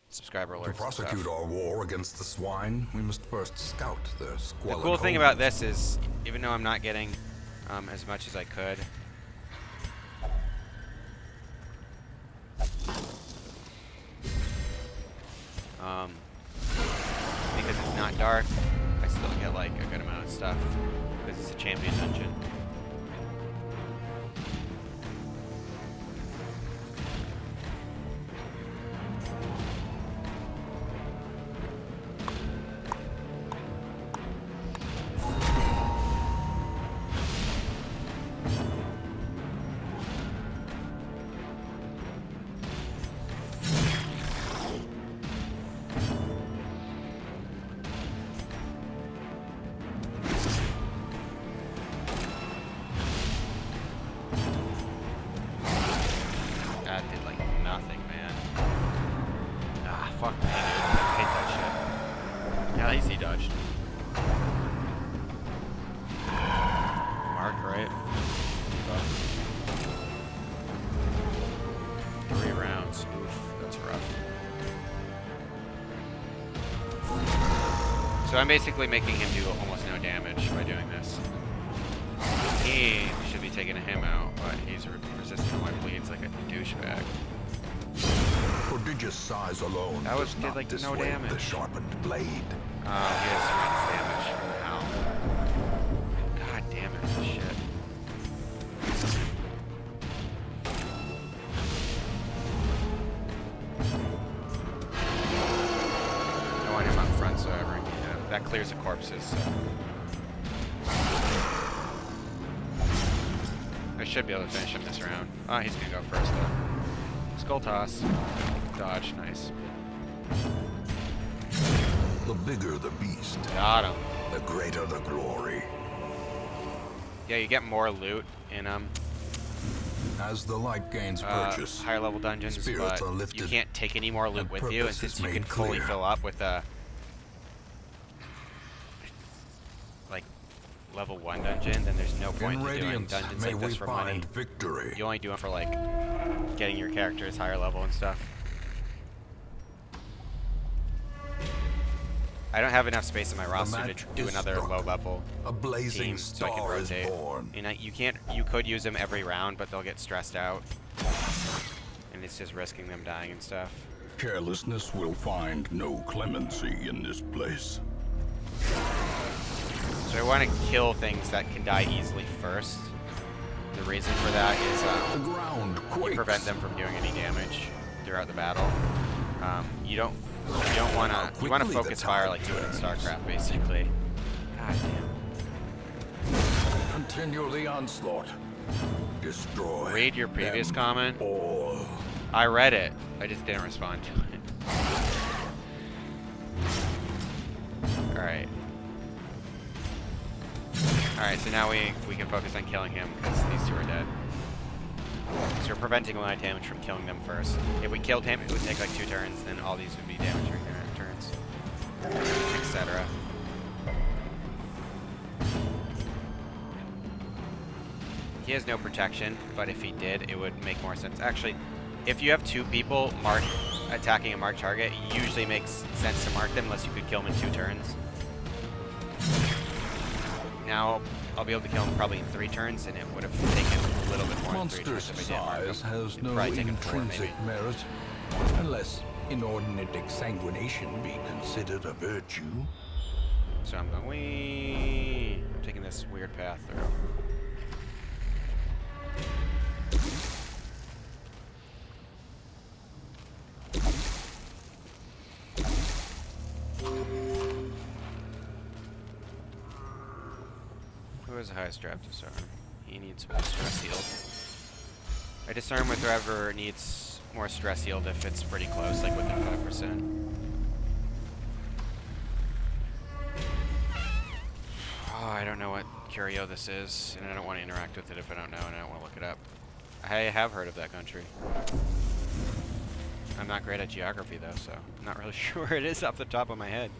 subscriber alerts. To prosecute our war against the swine, we must first scout their squalid The cool thing homes. about this is, even though I'm not getting as much as I could, because it's not dark, I still get like a good amount of stuff because it's a champion dungeon. So I'm basically making him do almost no damage by doing this. He should be taking him out, but he's resisting my bleeds like a douchebag. Prodigious size alone That does did not like no dissuade damage. the sharpened blade. He has tremendous damage from the hound. God damn it, this shit. I want him up front so ever that clears the corpses. So. I should be able to finish him this round. Oh, he's gonna go first though. Skull toss. Dodge, nice. The bigger the beast, Got him. the greater the glory. Yeah, you get more loot in As the light gains purchase, higher level dungeons, spirits but are lifted, you can't take any more loot and with you, and purpose since is you can made fully clear. fill up with like level 1 dungeon, then there's no point in to doing Radiance, dungeons may like we this for money. find victory. You only do them for like getting your characters higher level and stuff. I don't have enough space in my roster to match do is another struck. low level A blazing team so I can star is rotate. born. And you could use them every round, but they'll get stressed out. And it's just risking them dying and stuff. Carelessness will find no clemency in this place. So I want to kill things that can die easily first. The reason for that is The ground quakes. prevent them from doing any damage throughout the battle. You don't want to. You want to quickly the focus fire tide like you would in turns. StarCraft, basically. God damn. Continue the onslaught. Destroy. Read your previous them comment. all. I read it. I just didn't respond to it. All right. All right. So now we can focus on killing him because these two are dead. So we're preventing a lot of damage from killing them first. If we killed him, it would take like 2 turns, then all these would be damage during their turns, etc. He has no protection, but if he did, it would make more sense. Actually, if you have 2 people attacking a marked target, it usually makes sense to mark them unless you could kill them in 2 turns. Now, I'll be able to kill him probably in 3 turns, and it would have taken a little bit more than 3 Monstrous turns if I didn't mark size them. has It'd no probably taken 4 maybe. intrinsic merit, unless inordinate exsanguination be considered a virtue. So I'm going, wee. I'm taking this weird path through. Who has the highest draft disarm? He needs more stress healed. I disarm with whoever needs more stress healed if it's pretty close, like within 5%. Oh, I don't know what curio this is, and I don't want to interact with it if I don't know, and I don't want to look it up. I have heard of that country. I'm not great at geography though, so I'm not really sure where it is off the top of my head.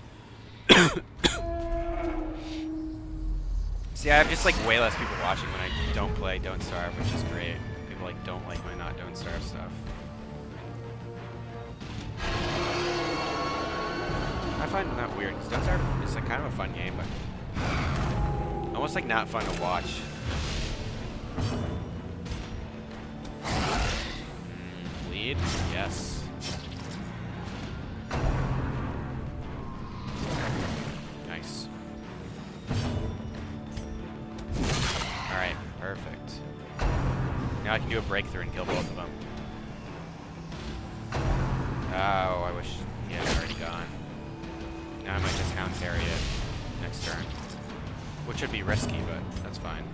See, I have just like way less people watching when I don't play Don't Starve, which is great. People like don't like my not Don't Starve stuff. I find that weird, because Don't Starve is like kind of a fun game, but almost like not fun to watch. Bleed? Yes. Nice. Alright, perfect. Now I can do a breakthrough and kill both of them. Oh, I wish he had already gone. Now I might just Hound Harry it next turn. Which would be risky, but that's fine.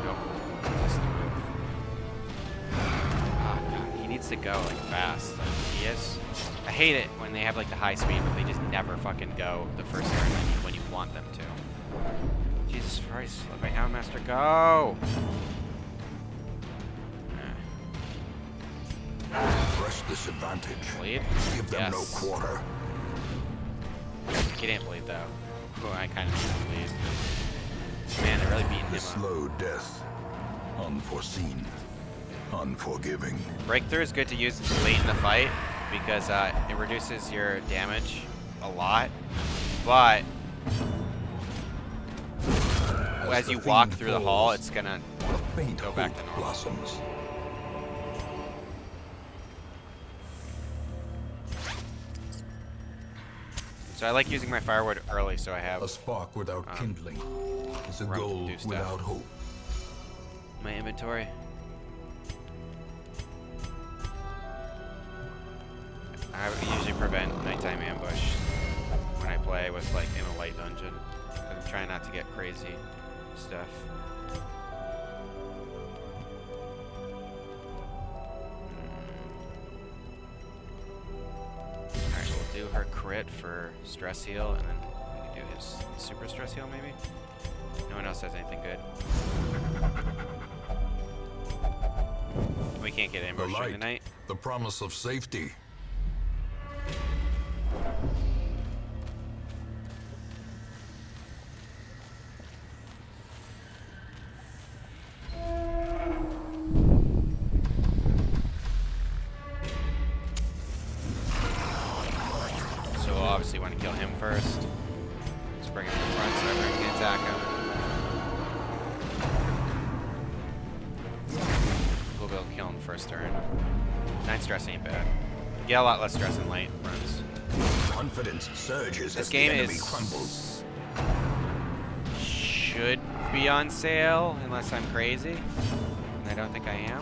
Nope. Missed the move. Ah, God, he needs to go, like, fast. Like, he is. I hate it when they have, like, the high speed, but they just never fucking go the first turn when you want them to. Jesus Christ, let my Houndmaster go! Press this advantage. Bleed? Give them no Yes. quarter. He didn't bleed though. Oh, I kind of need to bleed. Man, they're really beating The him up. slow death. Unforeseen. Unforgiving. Breakthrough is good to use late in the fight because it reduces your damage a lot, but as you walk through the hall, it's gonna go back to normal. Blossoms. So I like using my firewood early, so I have A spark without kindling is a room to goal do stuff. without hope. my inventory. I usually prevent nighttime ambush when I play with like in a light dungeon. I'm trying not to get crazy stuff. Alright, we'll do her crit for stress heal, and then we can do his super stress heal maybe? No one else has anything good. We can't get The ambushed during light, the night. the promise of safety. So we'll obviously want to kill him first. Let's bring him to the front so everyone can attack him. We'll be able to kill him first turn. 9 stress ain't bad. You get a lot less stress in light runs. Confidence surges This as game the enemy is crumbles. should be on sale unless I'm crazy. And I don't think I am.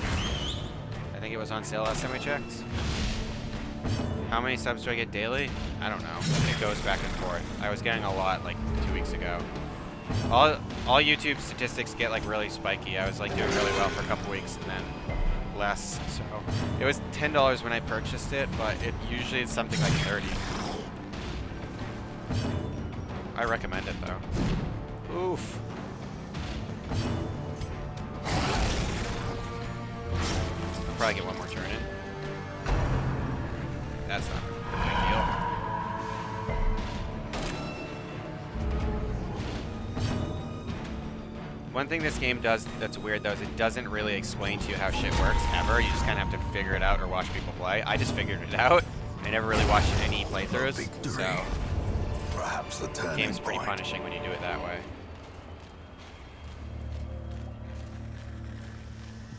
I think it was on sale last time I checked. How many subs do I get daily? I don't know. It goes back and forth. I was getting a lot like 2 weeks ago. All YouTube statistics get like really spiky. I was like doing really well for a couple weeks and then less. So it was $10 when I purchased it, but it usually is something like 30. I recommend it though. Oof. I'll probably get one more turn in. That's not a big deal. One thing this game does that's weird though is it doesn't really explain to you how shit works ever. You just kind of have to figure it out or watch people play. I just figured it out. I never really watched any playthroughs, so Perhaps the the game's pretty punishing when you do it that way.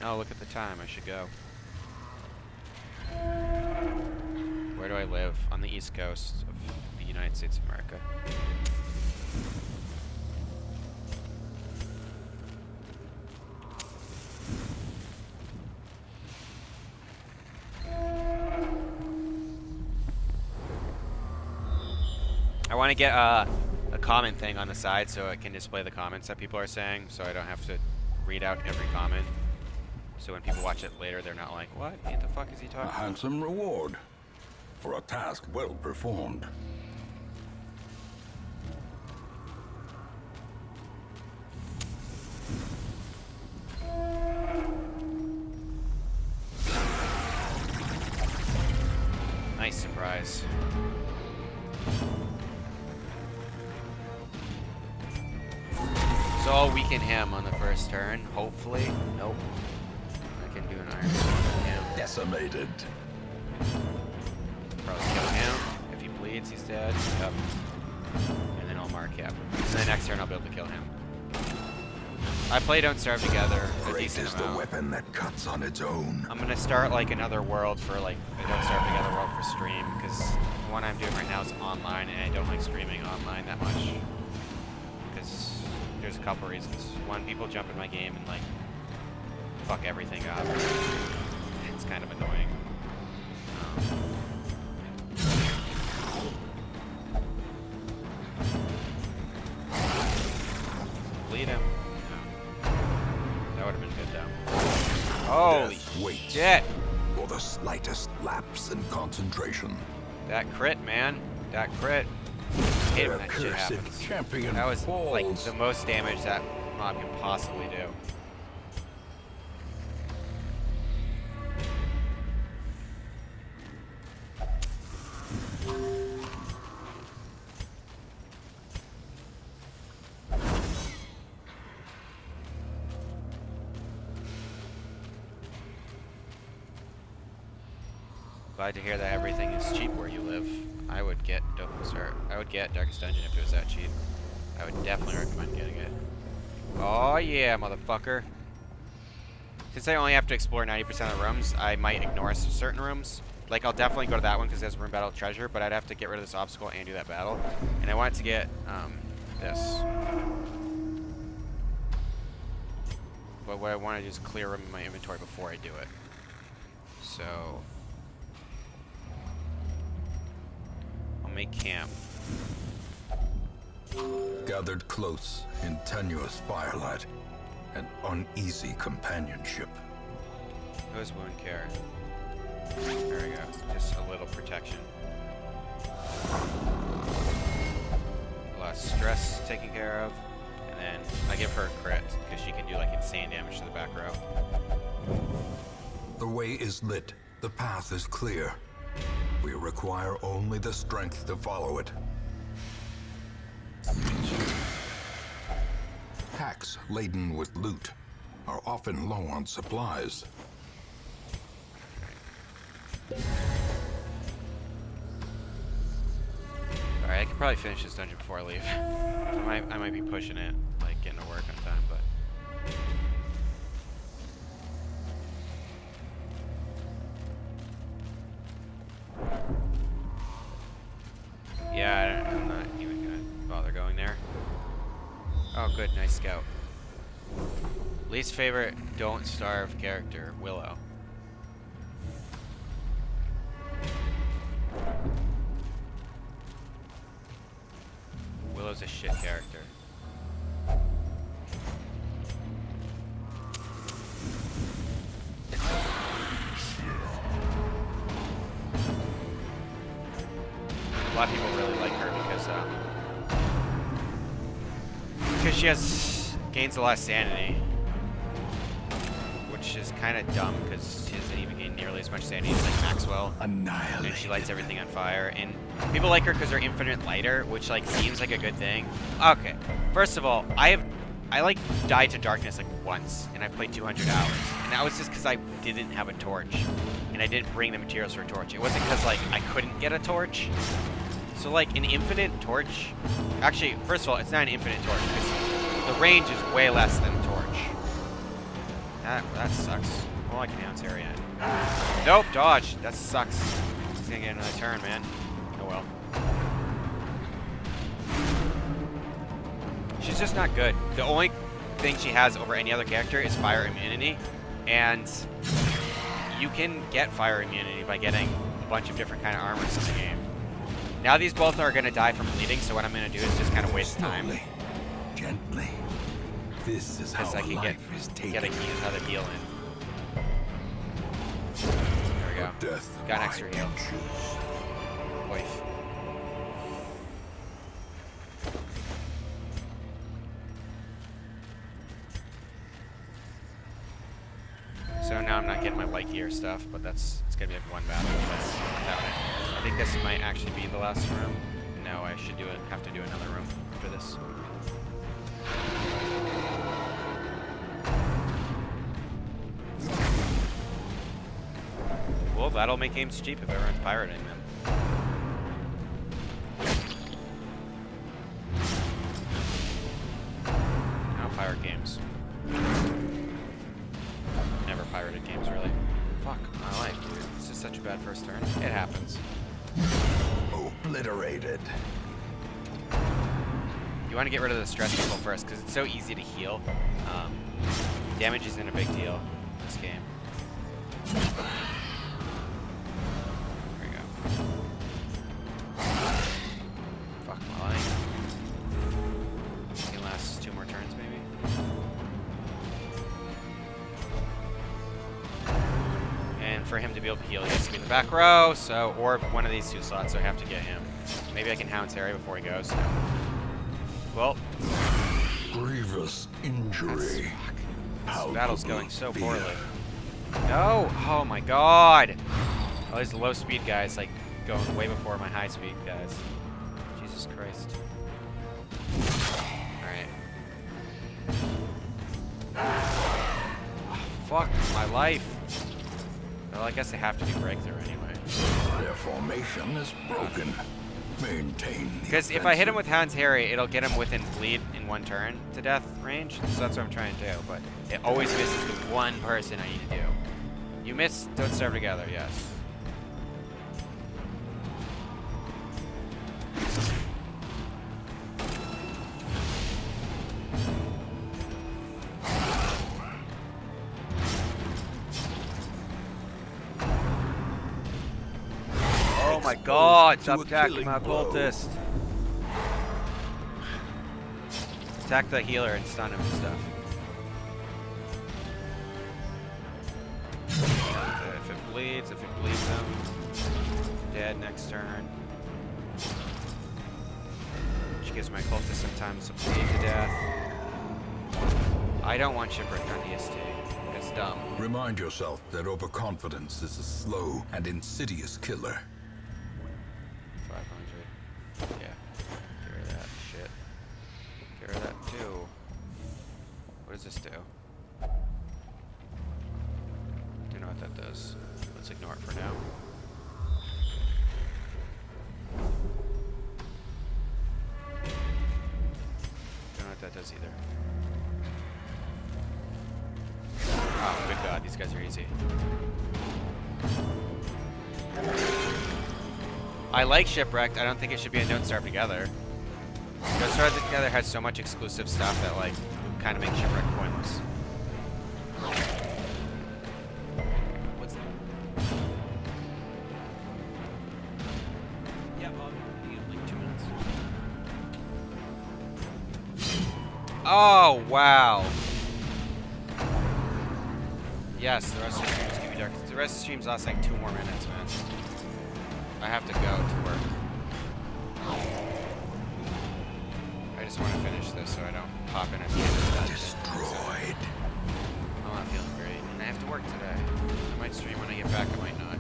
Oh, look at the time. I should go. Where do I live? On the East Coast of the United States of America. I want to get a comment thing on the side so it can display the comments that people are saying, so I don't have to read out every comment. So when people watch it later, they're not like, what the fuck is he A talking about? handsome reward for a task well performed. Nice surprise. So I'll weaken him on the first turn, hopefully. Nope. I can do an iron sword on him. Decimated. Probably kill him. If he bleeds, he's dead. Yep. And then I'll mark him. And then next turn I'll be able to kill him. I play Don't Starve Together a Great decent is the amount. weapon that cuts on its own. I'm gonna start like another world for like a Don't Starve Together world for stream, because the one I'm doing right now is online and I don't like streaming online that much. Because there's a couple reasons. One, people jump in my game and like fuck everything up. It's kind of annoying. Bleed him. No. That would have been good though. Holy Death waits shit! for the slightest lapse in concentration. That crit, man. That crit. I hate when that shit Accursed happens. champion That was like falls. the most damage that mob can possibly do. Glad to hear that everything is cheap where you live. I would get Darkest Dungeon if it was that cheap. I would definitely recommend getting it. Oh yeah, motherfucker. Since I only have to explore 90% of the rooms, I might ignore certain rooms. Like, I'll definitely go to that one because there's room battle treasure, but I'd have to get rid of this obstacle and do that battle. And I want to get, this. But what I want to do is clear room in my inventory before I do it. So... I'll make camp. Gathered close in tenuous firelight, an uneasy companionship. Who's wound care? There we go. Just a little protection. Less stress taken care of. And then I give her a crit, because she can do like insane damage to the back row. The way is lit. The path is clear. We require only the strength to follow it. Packs laden with loot are often low on supplies. Alright, I could probably finish this dungeon before I leave. I might be pushing it, like getting to work on time, but... Yeah, I'm not even gonna bother going there. Oh, good, nice scout. Least favorite don't starve character, Willow. Willow's a shit character. A lot of people really like her because she gains a lot of sanity, which is kind of dumb because she doesn't even gain nearly as much sanity as like Maxwell. Annihilated. And she lights everything on fire. And people like her because they're infinite lighter, which like seems like a good thing. Okay, first of all, I like died to darkness like once, and I played 200 hours, and that was just because I didn't have a torch, and I didn't bring the materials for a torch. It wasn't because like I couldn't get a torch. So like an infinite torch, actually, first of all, it's not an infinite torch because the range is way less than a torch. That sucks. Oh, I can announce area. Nope, dodge. That sucks. He's gonna get another turn, man. Oh well. She's just not good. The only thing she has over any other character is fire immunity, and you can get fire immunity by getting a bunch of different kind of armors in the game. Now these both are gonna die from bleeding, so what I'm gonna do is just kind of waste time. Slowly, gently. This is how Because I can life is taken. another heal in. There we go. Death Got an I extra can heal. choose. Wife. So now I'm not getting my light gear stuff, but it's gonna be like one battle without it. I think this might actually be the last room. No, I should have to do another room after this. Well, that'll make games cheap if everyone's pirating them. I don't pirate games. Never pirated games, really. Fuck my life, dude. This is such a bad first turn. It happens. Obliterated. You want to get rid of the stress people first, because it's so easy to heal. Damage isn't a big deal in this game. There we go. Fuck my life. Can last 2 more turns, maybe? And for him to be able to heal, he has to be in the back row, so, or one of these 2 slots, so I have to get him. Maybe I can Hound's Harry before he goes. No. Well. Grievous injury. This battle's going so poorly. No! Oh my god! Oh, these low speed guys, like, going way before my high speed guys. Jesus Christ. Alright. Oh, fuck my life. Well, I guess I have to do breakthrough anyway. Their formation is broken. Maintain. Because if I hit him with Hound's Harry, it'll get him within bleed in 1 turn to death range. So that's what I'm trying to do. But it always misses the one person I need to do. You miss, don't starve together, yes. Oh my god, stop attacking my cultist. Attack the healer and stun him and stuff. If it bleeds him, dead next turn. Which gives my cultist sometimes to bleed to death. I don't want Shipwreck on EST. It's dumb. Remind yourself that overconfidence is a slow and insidious killer. 500. Yeah. Get rid of that shit. Get rid of that too. What does this do? Don't know what that does. Let's ignore it for now. Don't know what that does either. Oh, good god, these guys are easy. I like Shipwrecked. I don't think it should be a Don't Starve Together. Don't Starve Together has so much exclusive stuff that, like, kind of makes Shipwreck pointless. What's that? Yeah, I'll be in like 2 minutes. Oh, wow. Yes, the rest of the streams give me dark. The rest of the streams last like 2 more minutes, man. I have to go to work. I just want to finish this so I don't pop in at the end of that. Destroyed. I'm not feeling great. And I have to work today. I might stream when I get back, I might not.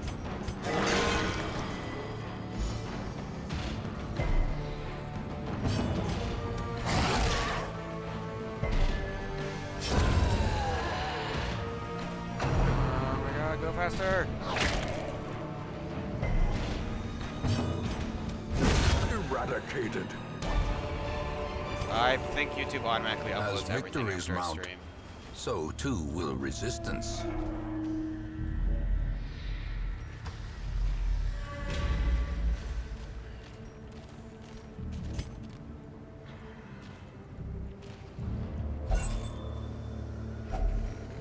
Oh my god, go faster! Eradicated. I think YouTube automatically As uploads everything victories after a mount, stream. so too will resistance.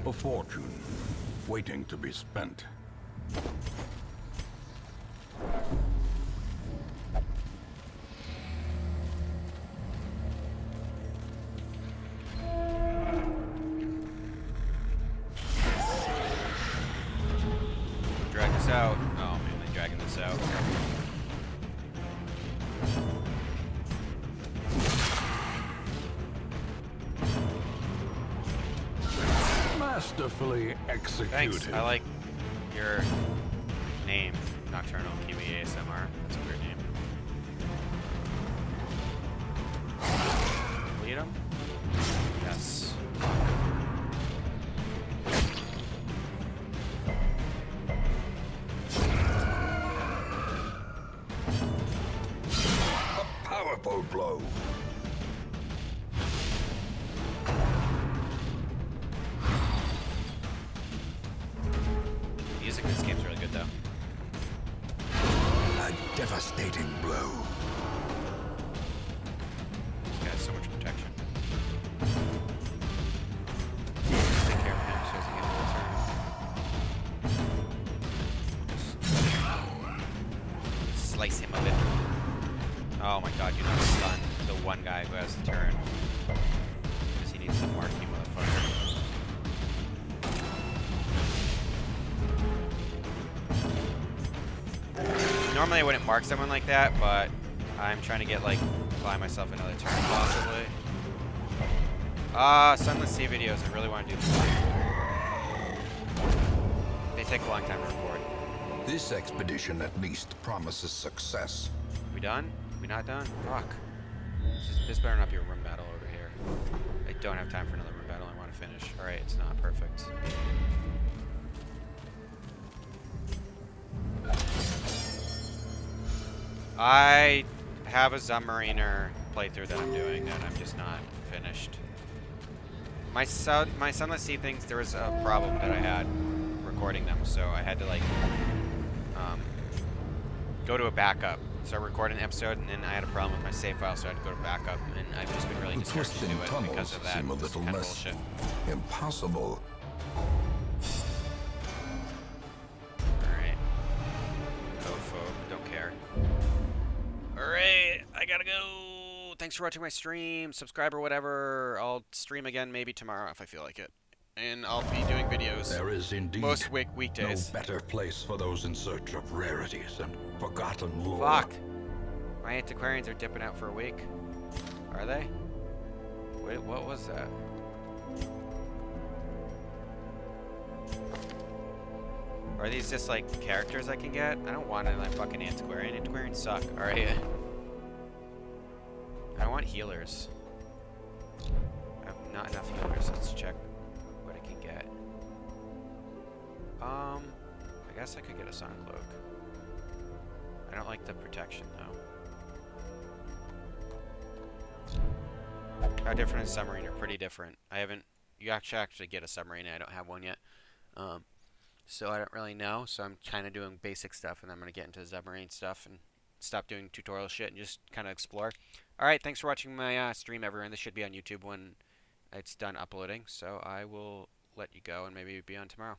A fortune waiting to be spent. Drag this out. Oh man, they're dragging this out. Masterfully executed. Thanks. I like your name, Nocturnal Kiwi ASMR. That's a weird name. Lead him? Yes. A powerful blow. Music in this game's really good though. A devastating blow. This guy has so much protection. Take care of him so he doesn't get a turn. Slice him a bit. Oh my god, you know stun the one guy who has the turn. Because he needs to mark you, motherfucker. Normally I wouldn't mark someone like that, but I'm trying to get, like, buy myself another turn, possibly. Sunless Sea videos, I really want to do this. They take a long time to record. This expedition at least promises success. We done? We not done? Fuck. This better not be a room battle over here. I don't have time for another room battle I want to finish. Alright, it's not perfect. I have a Submariner playthrough that I'm doing that I'm just not finished. My Sunless Sea things, there was a problem that I had recording them, so I had to like go to a backup. So I recorded an episode, and then I had a problem with my save file, so I had to go to backup, and I've just been really The discouraged to twisting do it tunnels because of that. seem a It's little kind of less bullshit. impossible. Alright. Gophobe, don't care. Alright, I gotta go! Thanks for watching my stream, subscribe or whatever. I'll stream again maybe tomorrow if I feel like it. And I'll be doing videos There is indeed most weekdays. no better place for those in search of rarities and forgotten lore. Fuck! My antiquarians are dipping out for a week. Are they? Wait, what was that? Are these just like characters I can get? I don't want any fucking antiquarian. Antiquarians suck. Alright. I want healers. I have not enough healers. Let's check what I can get. I guess I could get a sun cloak. I don't like the protection though. How different is submarine? Are pretty different. I haven't. You actually get a submarine. I don't have one yet. So I don't really know. So I'm kind of doing basic stuff, and I'm gonna get into the submarine stuff and stop doing tutorial shit and just kind of explore. All right, thanks for watching my stream, everyone. This should be on YouTube when it's done uploading. So I will let you go and maybe be on tomorrow.